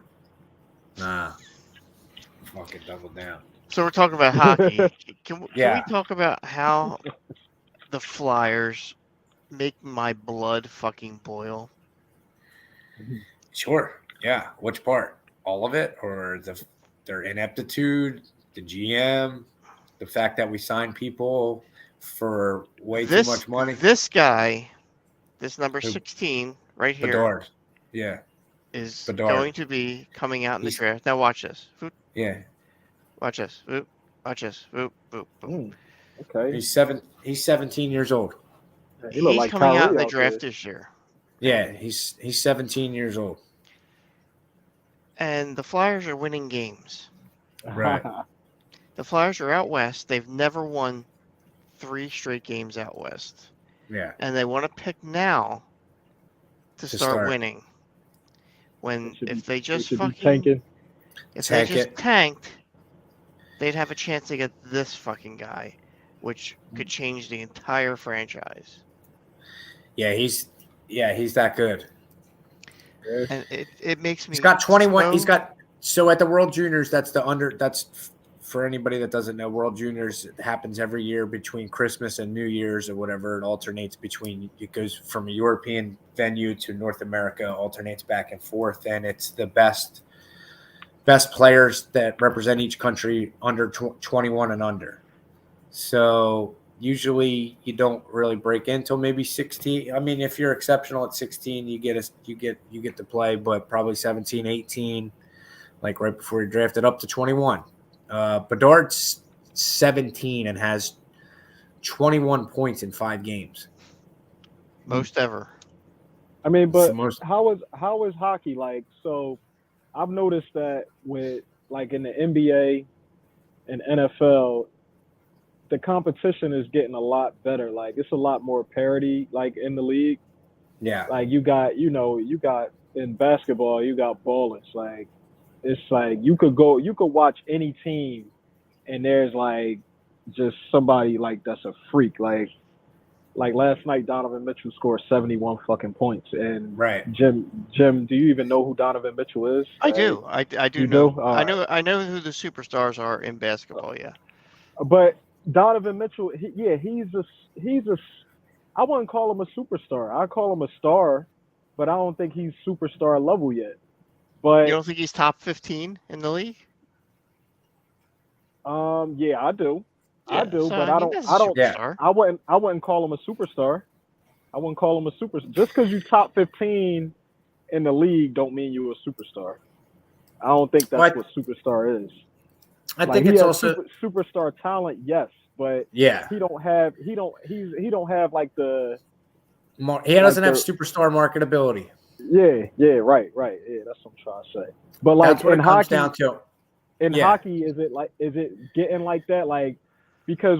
Nah. Fucking double down. So we're talking about hockey. Can we talk about how the Flyers make my blood fucking boil? Sure. Yeah. Which part? All of it? Or their ineptitude, the GM, the fact that we sign people for way too much money? This guy, this number 16 right here, Bedard. Yeah. is Bedard. going to be coming out in the draft. Now watch this. Yeah. Watch this. Watch this. Boop, boop, boop. Okay. He's 17 years old. He look He's like coming Kyrie out in the out draft there. this year. Yeah, he's 17 years old. And the Flyers are winning games. Right. The Flyers are out west. They've never won 3 straight games out west. Yeah. And they want to pick now to start winning. When if they just fucking tanking. If they just tanked, they'd have a chance to get this fucking guy, which could change the entire franchise. Yeah, he's that good. And it makes me. He's got 21. So, He's got so at the World Juniors. That's for anybody that doesn't know. World Juniors happens every year between Christmas and New Year's or whatever. It alternates between. It goes from a European venue to North America. Alternates back and forth, and it's the best players that represent each country under 21 and under. So usually you don't really break in until maybe 16. I mean, if you're exceptional at 16, you get to play, but probably 17, 18, like right before you're drafted up to 21. Bedard's 17 and has 21 points in 5 games. Most ever. I mean, but how is hockey like? So I've noticed that with like in the NBA and NFL, the competition is getting a lot better. Like it's a lot more parity like in the league. Yeah. Like you got in basketball, you got ballers. Like it's like you could watch any team and there's like just somebody like that's a freak. Like last night Donovan Mitchell scored 71 fucking points. And right. Jim, do you even know who Donovan Mitchell is? I do. I do you know. Right. I know who the superstars are in basketball, yeah. But Donovan Mitchell, he's a I wouldn't call him a superstar. I call him a star, but I don't think he's superstar level yet. But you don't think he's top 15 in the league? Yeah, I do. Yeah, I do, so, but I don't. Yeah. I wouldn't call him a superstar. I wouldn't call him a superstar. Just because you top 15 in the league don't mean you're a superstar. I don't think that's what superstar is. I think it's also superstar talent, yes, but yeah, he don't have like the he doesn't have superstar marketability. Yeah, right. Yeah, that's what I'm trying to say. But like in hockey, hockey, is it getting like that? Like because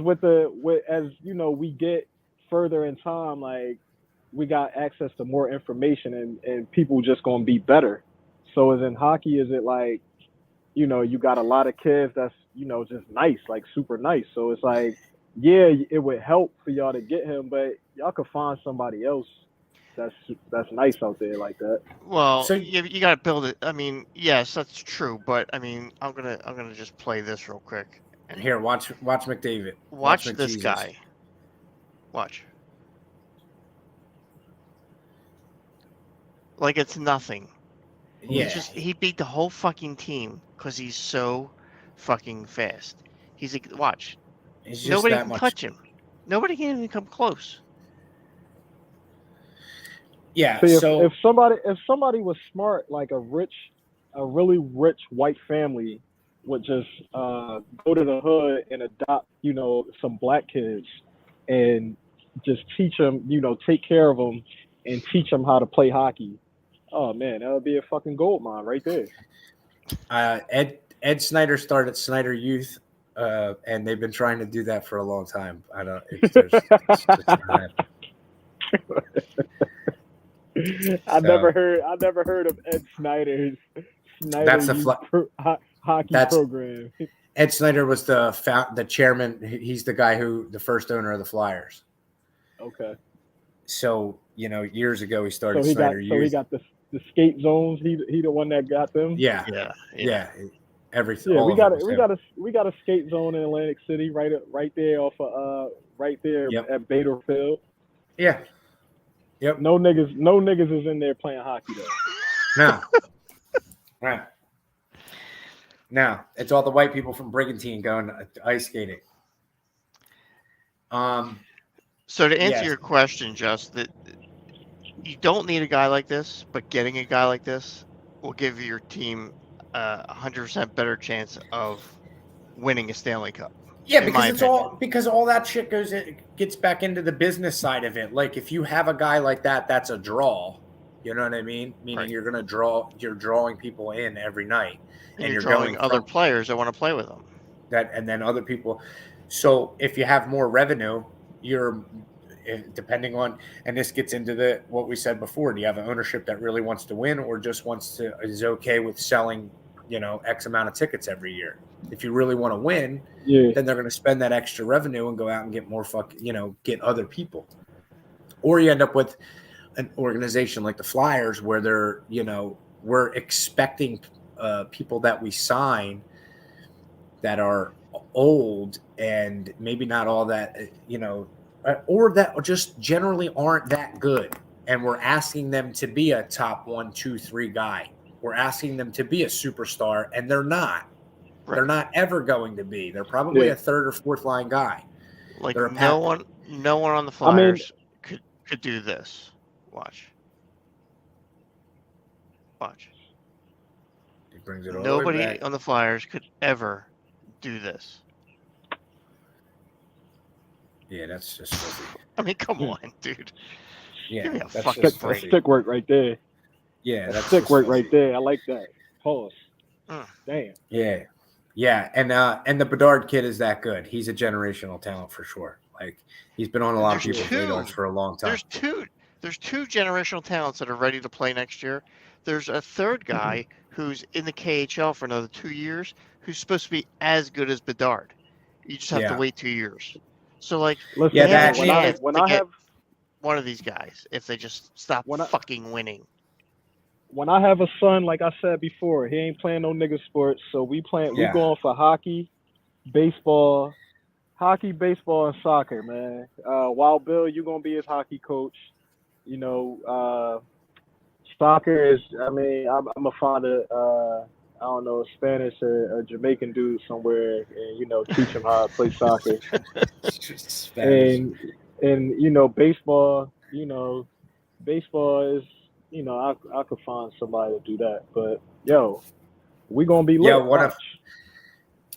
as you know, we get further in time, like we got access to more information and people just gonna be better. So as in hockey, is it like, you know, you got a lot of kids that's, you know, just nice, like super nice. So it's like, yeah, it would help for y'all to get him, but y'all could find somebody else that's nice out there like that. Well, so you got to build it. I mean, yes, that's true, but I mean, I'm gonna just play this real quick. And here, watch McDavid. Watch this guy. Watch. Like it's nothing. Yeah. He beat the whole fucking team because he's so fucking fast. He's like, watch. Nobody can touch him. Nobody can even come close. Yeah. So if somebody was smart, like a really rich white family would just go to the hood and adopt, you know, some black kids and just teach them, you know, take care of them and teach them how to play hockey. Oh man, that would be a fucking gold mine right there. Ed Snyder started Snyder Youth, and they've been trying to do that for a long time. I don't. I never heard of Ed Snyder's That's hockey program. Ed Snyder was the chairman. He's the guy the first owner of the Flyers. Okay. So, you know, years ago he started Snyder Youth. So he got the skate zones. He the one that got them. Yeah. Everything. Yeah, we got a skate zone in Atlantic City, right there off of at Bader Field. Yeah. Yep. No niggas is in there playing hockey though. No. Right. No, it's all the white people from Brigantine going ice skating. So to answer your question, Just, that you don't need a guy like this, but getting a guy like this will give your team 100% better chance of winning a Stanley Cup. Yeah, because all that shit gets back into the business side of it. Like if you have a guy like that, that's a draw. You know what I mean? Meaning Right. you're drawing people in every night, And you're drawing going other from players that want to play with them. that, and then other people. So if you have more revenue, you're depending on, and this gets into what we said before. Do you have an ownership that really wants to win, or just is okay with selling, X amount of tickets every year? If you really want to win, then they're going to spend that extra revenue and go out and get more get other people. Or you end up with an organization like the Flyers where they're, we're expecting people that we sign that are old and maybe not all that, or that just generally aren't that good. And we're asking them to be a top 1, 2, 3 guy. We're asking them to be a superstar, and they're not. Right. They're not ever going to be. They're probably a third or fourth line guy. Like no one on the Flyers could do this. Watch. He brings it all Nobody the way back. on the Flyers could ever do this. Yeah, that's just filthy. I mean, come on, dude. Yeah, give me a that's fucking just break. Stick work right there. Yeah, that's stick work right there. I like that. Pause. Damn. Yeah, and the Bedard kid is that good. He's a generational talent for sure. Like he's been on a lot of people's radars for a long time. There's two generational talents that are ready to play next year. There's a third guy who's in the KHL for another 2 years who's supposed to be as good as Bedard. You just have to wait 2 years. So like, listen, they have a chance when to I get have one of these guys if they just stop fucking winning. When I have a son, like I said before, he ain't playing no nigga sports, so we going for hockey, baseball, and soccer, man. Wild Bill, you're gonna be his hockey coach. Soccer is, I mean, I'm gonna find a Spanish or Jamaican dude somewhere and teach him how to play soccer. and baseball, baseball is, I could find somebody to do that. But we gonna be lit.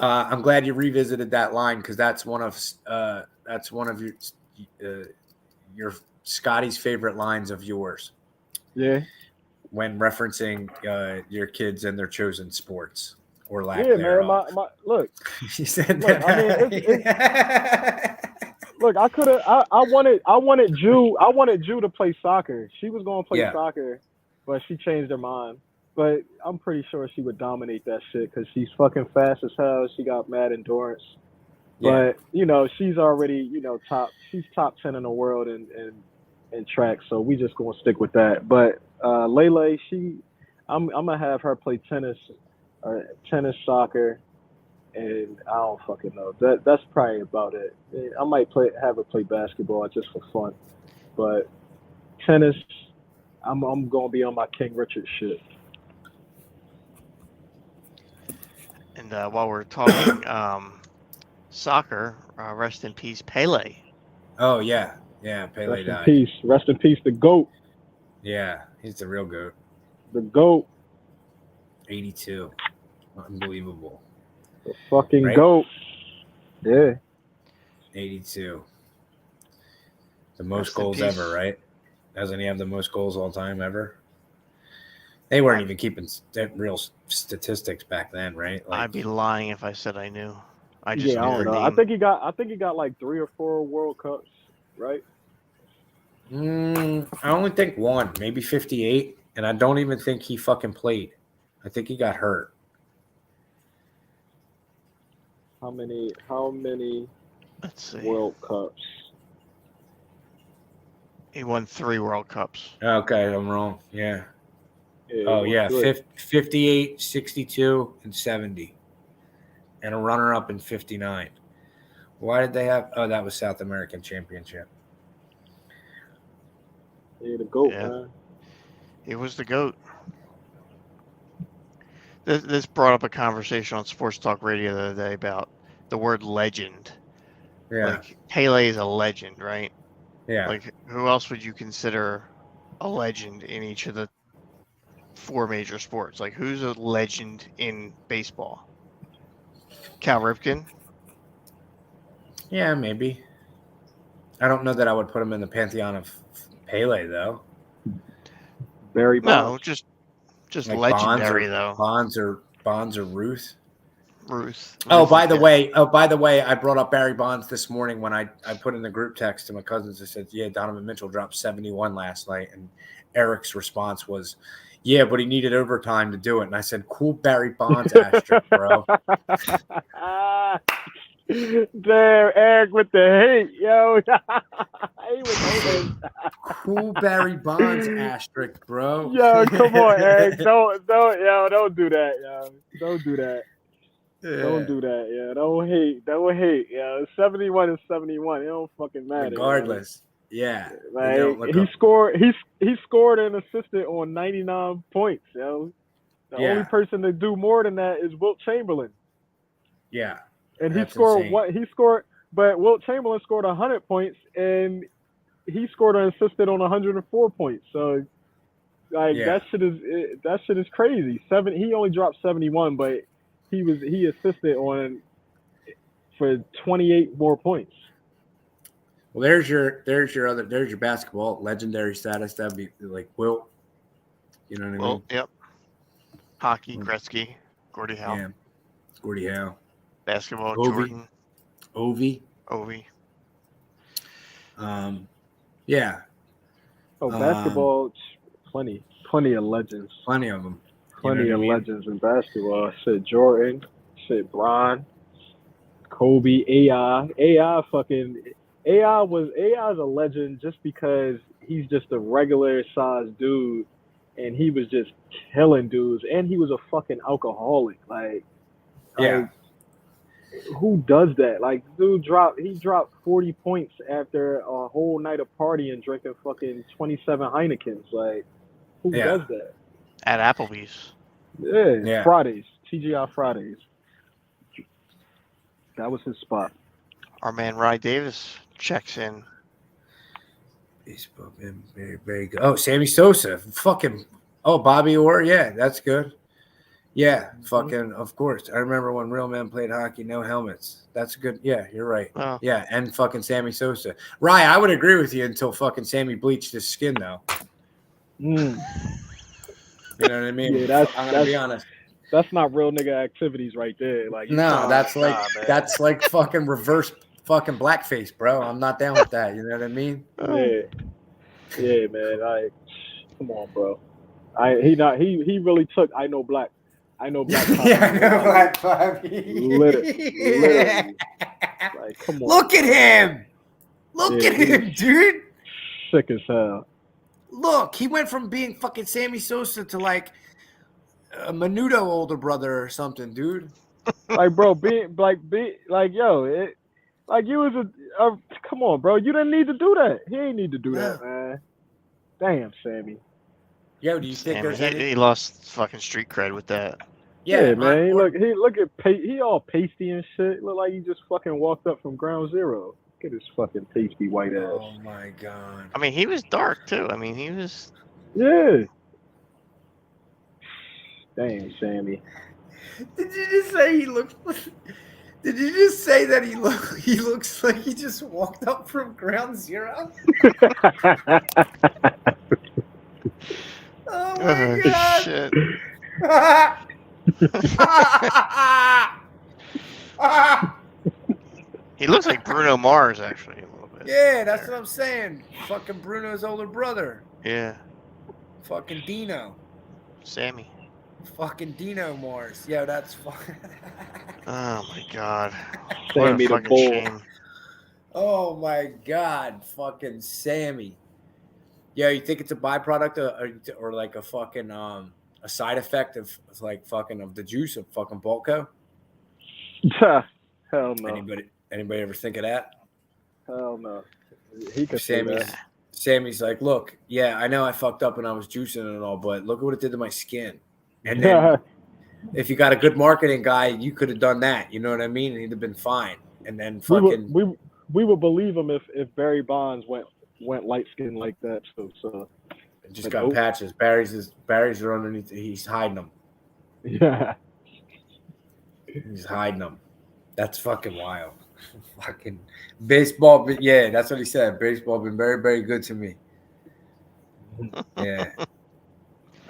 I'm glad you revisited that line because that's one of your Scotty's favorite lines of yours. Yeah. When referencing your kids and their chosen sports or lack thereof. Man, look. You said that. I mean, look, I wanted Ju to play soccer. She was going to play soccer, but she changed her mind. But I'm pretty sure she would dominate that shit because she's fucking fast as hell. She got mad endurance. Yeah. But, she's already, she's top 10 in the world in track. So we just going to stick with that. But Lele, I'm going to have her play tennis, soccer. And I don't fucking know. That's probably about it. I might have her play basketball just for fun, but tennis, I'm gonna be on my King Richard shit. And while we're talking soccer, rest in peace, Pele. Oh yeah, Pele died. Rest in peace, the GOAT. Yeah, he's the real GOAT. The GOAT. 82, unbelievable. The fucking GOAT. Yeah. 82. The most goals ever, right? Doesn't he have the most goals all time ever? They weren't even keeping real statistics back then, right? Like, I'd be lying if I said I knew. I don't know. I think he got like 3 or 4 World Cups, right? I only think 1, maybe 58, and I don't even think he fucking played. I think he got hurt. How many Let's see. World Cups? He won 3 World Cups. Okay, I'm wrong. Yeah. 58, 62, and 70. And a runner-up in 59. Why did they have... Oh, that was South American Championship. Yeah, the GOAT, man. He was the GOAT. This brought up a conversation on Sports Talk Radio the other day about the word legend. Yeah. Like, Pele is a legend, right? Yeah. Like, who else would you consider a legend in each of the 4 major sports? Like, who's a legend in baseball? Cal Ripken? Yeah, maybe. I don't know that I would put him in the pantheon of Pele, though. Barry No, Bonds. just Like legendary though. Bonds or Ruth. Ruth. Oh, Ruth by is the good. way, I brought up Barry Bonds this morning when I put in the group text to my cousins. I said, "Yeah, Donovan Mitchell dropped 71 last night," and Eric's response was, "Yeah, but he needed overtime to do it." And I said, "Cool, Barry Bonds asterisk, bro." There, Eric with the hate, yo. He was hating. Cool, Barry Bonds asterisk, bro. Yo, come on, Eric. Don't do that, yo. Don't do that. Don't do that, yeah. Don't hate, yeah. 71 is 71. It don't fucking matter. Regardless, yeah. Like, They don't look he up. scored and assisted on 99 points, yo. The only person to do more than that is Wilt Chamberlain. Yeah. And That's he scored insane. but Wilt Chamberlain scored 100 points and he scored and assisted on 104 points. So like that shit is crazy. He only dropped 71, but he assisted on for 28 more points. Well, there's your basketball legendary status. That'd be like Wilt. You know what I mean? Well, yep. Hockey, Gretzky, Gordie Howe. Yeah. Gordie Howe. Basketball, Ovi. Jordan. Ovi. Yeah. Oh, basketball, plenty of legends. Plenty of them. Plenty of legends in basketball. I said Jordan, I said Bron, Kobe, AI is a legend just because he's just a regular sized dude and he was just killing dudes and he was a fucking alcoholic. Like who does that? Like dude dropped 40 points after a whole night of partying drinking fucking 27 Heinekens. Like who does that? At Applebee's. Yeah. Fridays. TGI Fridays. That was his spot. Our man Rye Davis checks in. He's been very, very good. Oh, Sammy Sosa. Fucking. Oh, Bobby Orr. Yeah, that's good. Yeah, fucking. Of course. I remember when real men played hockey, no helmets. That's good. Yeah, you're right. Oh. Yeah, and fucking Sammy Sosa. Rye, I would agree with you until fucking Sammy bleached his skin, though. You know what I mean? Yeah, I'm gonna be honest. That's not real nigga activities right there. Like no, that's like fucking reverse fucking blackface, bro. I'm not down with that. You know what I mean? Yeah, man. Like, come on, bro. He really took I know black. Yeah, I know black Bobby. Literally. Like, come on. Look at him. Look at him, dude. Sick as hell. Look, he went from being fucking Sammy Sosa to like a Menudo older brother or something, dude. Like, bro, you was come on, bro. You didn't need to do that. He ain't need to do that, man. Damn, Sammy. Yo, do you think there's any? He lost fucking street cred with that. Yeah, man. He all pasty and shit. Look like he just fucking walked up from ground zero. Look at his fucking pasty white ass. Oh my god. I mean, he was dark too. I mean, he was. Yeah. Damn, Sammy. Did you just say he looks? Did you just say that he looks like he just walked up from ground zero? Oh my god! Shit. He looks like Bruno Mars, actually, a little bit. Yeah, that's what I'm saying. Fucking Bruno's older brother. Yeah. Fucking Dino. Sammy. Fucking Dino Mars. Yeah, that's fucking. Oh my god. Sammy what a the fucking bull. shame. Oh my god, fucking Sammy. Yeah, you think it's a byproduct or like a fucking a side effect of like fucking of the juice of fucking Balco? Hell no. Anybody ever think of that? Hell no. He could say that. Sammy's like, look, yeah, I know I fucked up and I was juicing and all, but look at what it did to my skin. And then if you got a good marketing guy, you could have done that. You know what I mean? And he'd have been fine. And then fucking we would believe him if Barry Bonds went light skinned like that. So just got patches. Barry's are underneath. He's hiding them. Yeah. He's hiding them. That's fucking wild. Fucking baseball, but yeah, that's what he said. Baseball been very, very good to me. Yeah.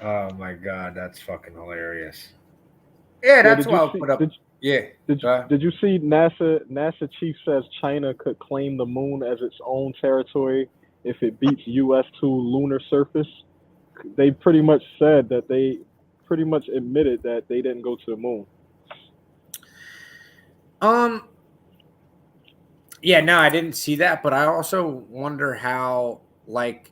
Oh my god, that's fucking hilarious. Yeah, Yeah, that's did why you I'll see? put up. Yeah. Did you see NASA chief says China could claim the moon as its own territory if it beats U.S. to lunar surface? They pretty much said that they pretty much admitted that they didn't go to the moon. Yeah, no, I didn't see that, but I also wonder how, like,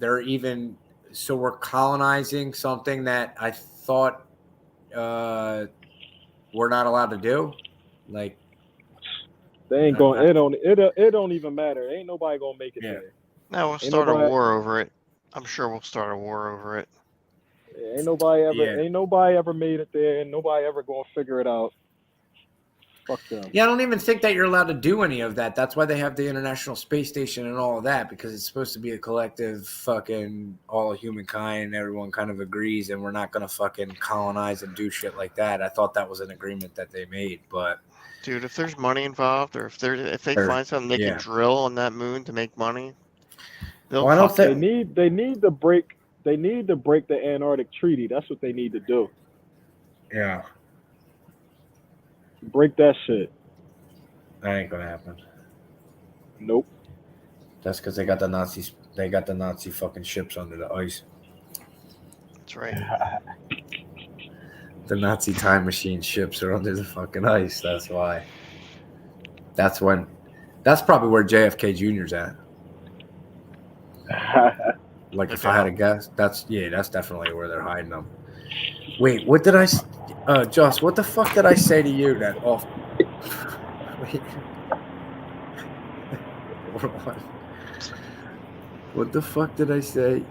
they're even so we're colonizing something that I thought we're not allowed to do. Like, They ain't going. It don't even matter. Ain't nobody gonna make it there. No, we'll Ain't start a nobody- war over it. I'm sure we'll start a war over it. Ain't nobody ever made it there, and nobody ever gonna figure it out. Fuck them. Yeah, I don't even think that you're allowed to do any of that. That's why they have the International Space Station and all of that, because it's supposed to be a collective fucking all of humankind. Everyone kind of agrees, and we're not going to fucking colonize and do shit like that. I thought that was an agreement that they made, but Dude, if there's money involved, or if they find something they can drill on that moon to make money, they'll. Well, I don't They think need to break. They need to break the Antarctic Treaty. That's what they need to do. Yeah, Break that shit. that ain't gonna happen. Nope. That's because they got the Nazis. They got the Nazi fucking ships under the ice. That's right. The Nazi time machine ships are under the fucking ice. That's why. That's probably where JFK Jr.'s at. Like, if I had to guess, that's definitely where they're hiding them. Wait, what did I? Joss, what the fuck did I say to you that off? Wait. Hold on. What the fuck did I say?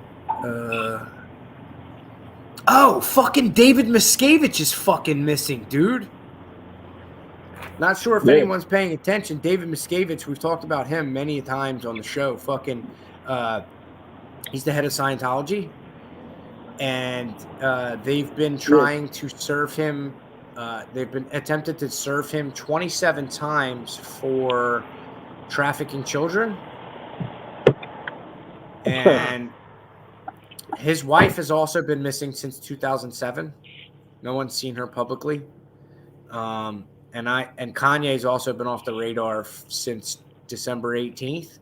Oh, fucking David Miscavige is fucking missing, dude. Not sure if anyone's paying attention. David Miscavige, we've talked about him many times on the show. Fucking, he's the head of Scientology. And they've been trying to serve him. They've been attempted to serve him 27 times for trafficking children. And his wife has also been missing since 2007. No one's seen her publicly. And Kanye's also been off the radar since December 18th.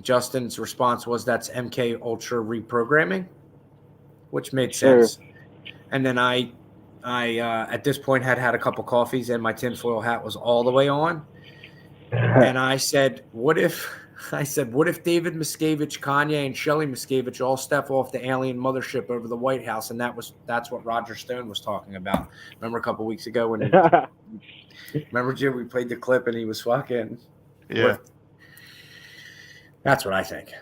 Justin's response was that's MK Ultra reprogramming, which made sense. And then I at this point had a couple coffees and my tinfoil hat was all the way on. And I said, what if David Miscavige, Kanye, and Shelley Miscavige all step off the alien mothership over the White House? And that's what Roger Stone was talking about. Remember a couple weeks ago when remember, Jim, we played the clip and he was fucking That's what I think.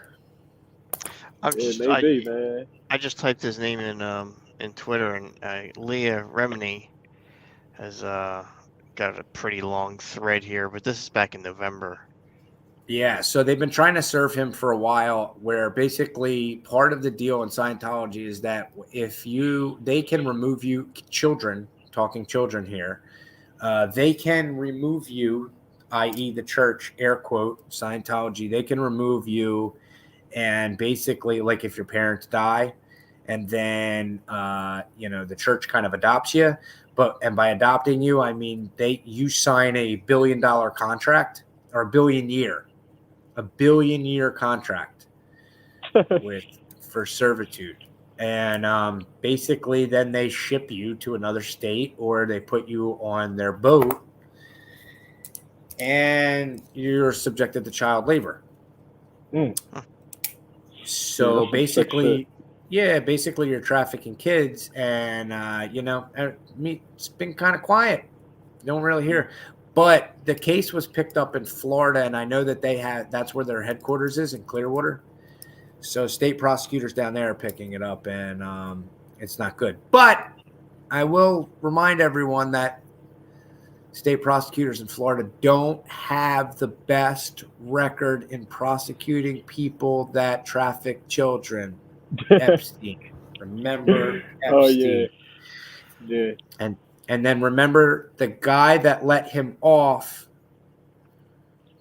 I just typed his name in Twitter, and Leah Remini has got a pretty long thread here, but this is back in November. Yeah, so they've been trying to serve him for a while, where basically part of the deal in Scientology is that they can remove you, talking children here, they can remove you, i.e. the church, air quote, Scientology, they can remove you, and basically, like, if your parents die, and then the church kind of adopts you, and by adopting you, I mean you sign a $1 billion contract, or a billion year contract for servitude, and basically then they ship you to another state, or they put you on their boat, and you're subjected to child labor. So basically you're trafficking kids, and it's been kind of quiet. You don't really hear. But the case was picked up in Florida, and I know that that's where their headquarters is, in Clearwater. So state prosecutors down there are picking it up, and it's not good. But I will remind everyone that state prosecutors in Florida don't have the best record in prosecuting people that traffic children. Epstein. Remember Epstein. Oh, yeah. And then remember, the guy that let him off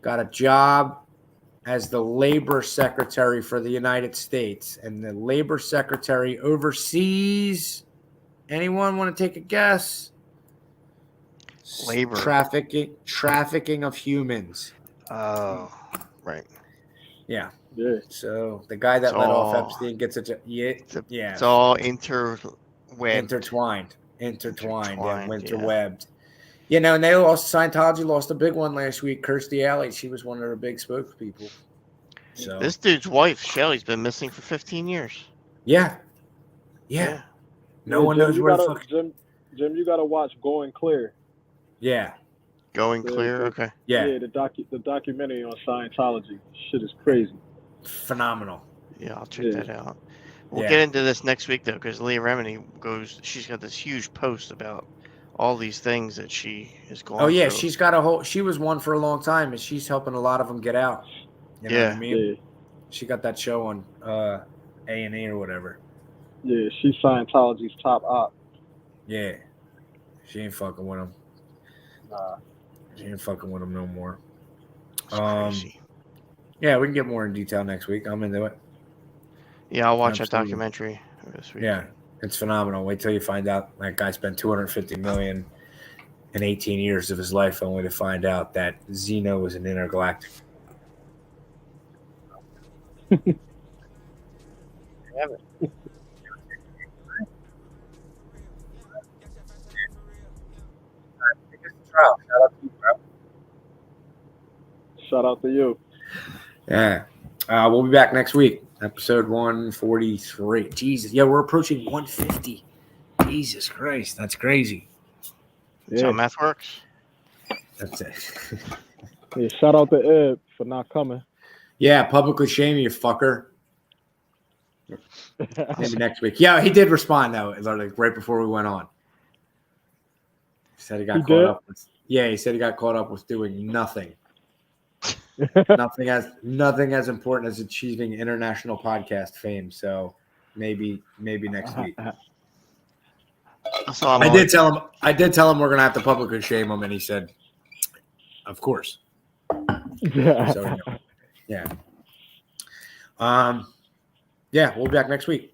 got a job as the labor secretary for the United States, and the labor secretary oversees. Anyone want to take a guess? Labor. Trafficking of humans. Oh, right. Yeah. Yeah. So the guy that let off Epstein gets it. Yeah. It's all interwebbed. Intertwined and interwebbed. You know, and they lost. Scientology lost a big one last week. Kirstie Alley, she was one of their big spokespeople. So This dude's wife, Shelly's been missing for 15 years. yeah. No one knows where the fuck. Jim, you gotta watch Going Clear. Yeah. Going Clear. Okay. Yeah. The documentary on Scientology. Shit is crazy. Phenomenal. Yeah, I'll check that out. We'll get into this next week though, because Leah Remini she's got this huge post about all these things that she is going. Oh yeah, through. she's got she was one for a long time, and she's helping a lot of them get out. You know what I mean? Yeah. She got that show on A&E or whatever. Yeah, she's Scientology's top op. Yeah. She ain't fucking with him. Nah. She ain't fucking with him no more. It's crazy. Yeah, we can get more in detail next week. I'm into it. Yeah, I'll watch Absolutely. that documentary this week. Yeah, it's phenomenal. Wait till you find out that guy spent $250 million in 18 years of his life only to find out that Xeno was an intergalactic. Shout out to you. Yeah. We'll be back next week. Episode 143. Jesus. Yeah, we're approaching 150. Jesus Christ. That's crazy. That's how math works. That's it. Yeah, shout out to Ed for not coming. Yeah, publicly shame you, fucker. Maybe next week. Yeah, he did respond, though, like right before we went on. He said he got caught up with, he said he got caught up with doing nothing. nothing as important as achieving international podcast fame. So maybe next week. I did tell him we're gonna have to publicly shame him, and he said, "Of course." So, yeah. Yeah, we'll be back next week.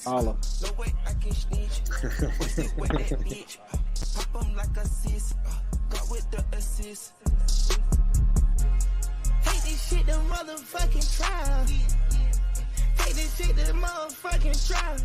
Holla. Hate this shit, the motherfucking trial. Hate this shit, the motherfucking trial.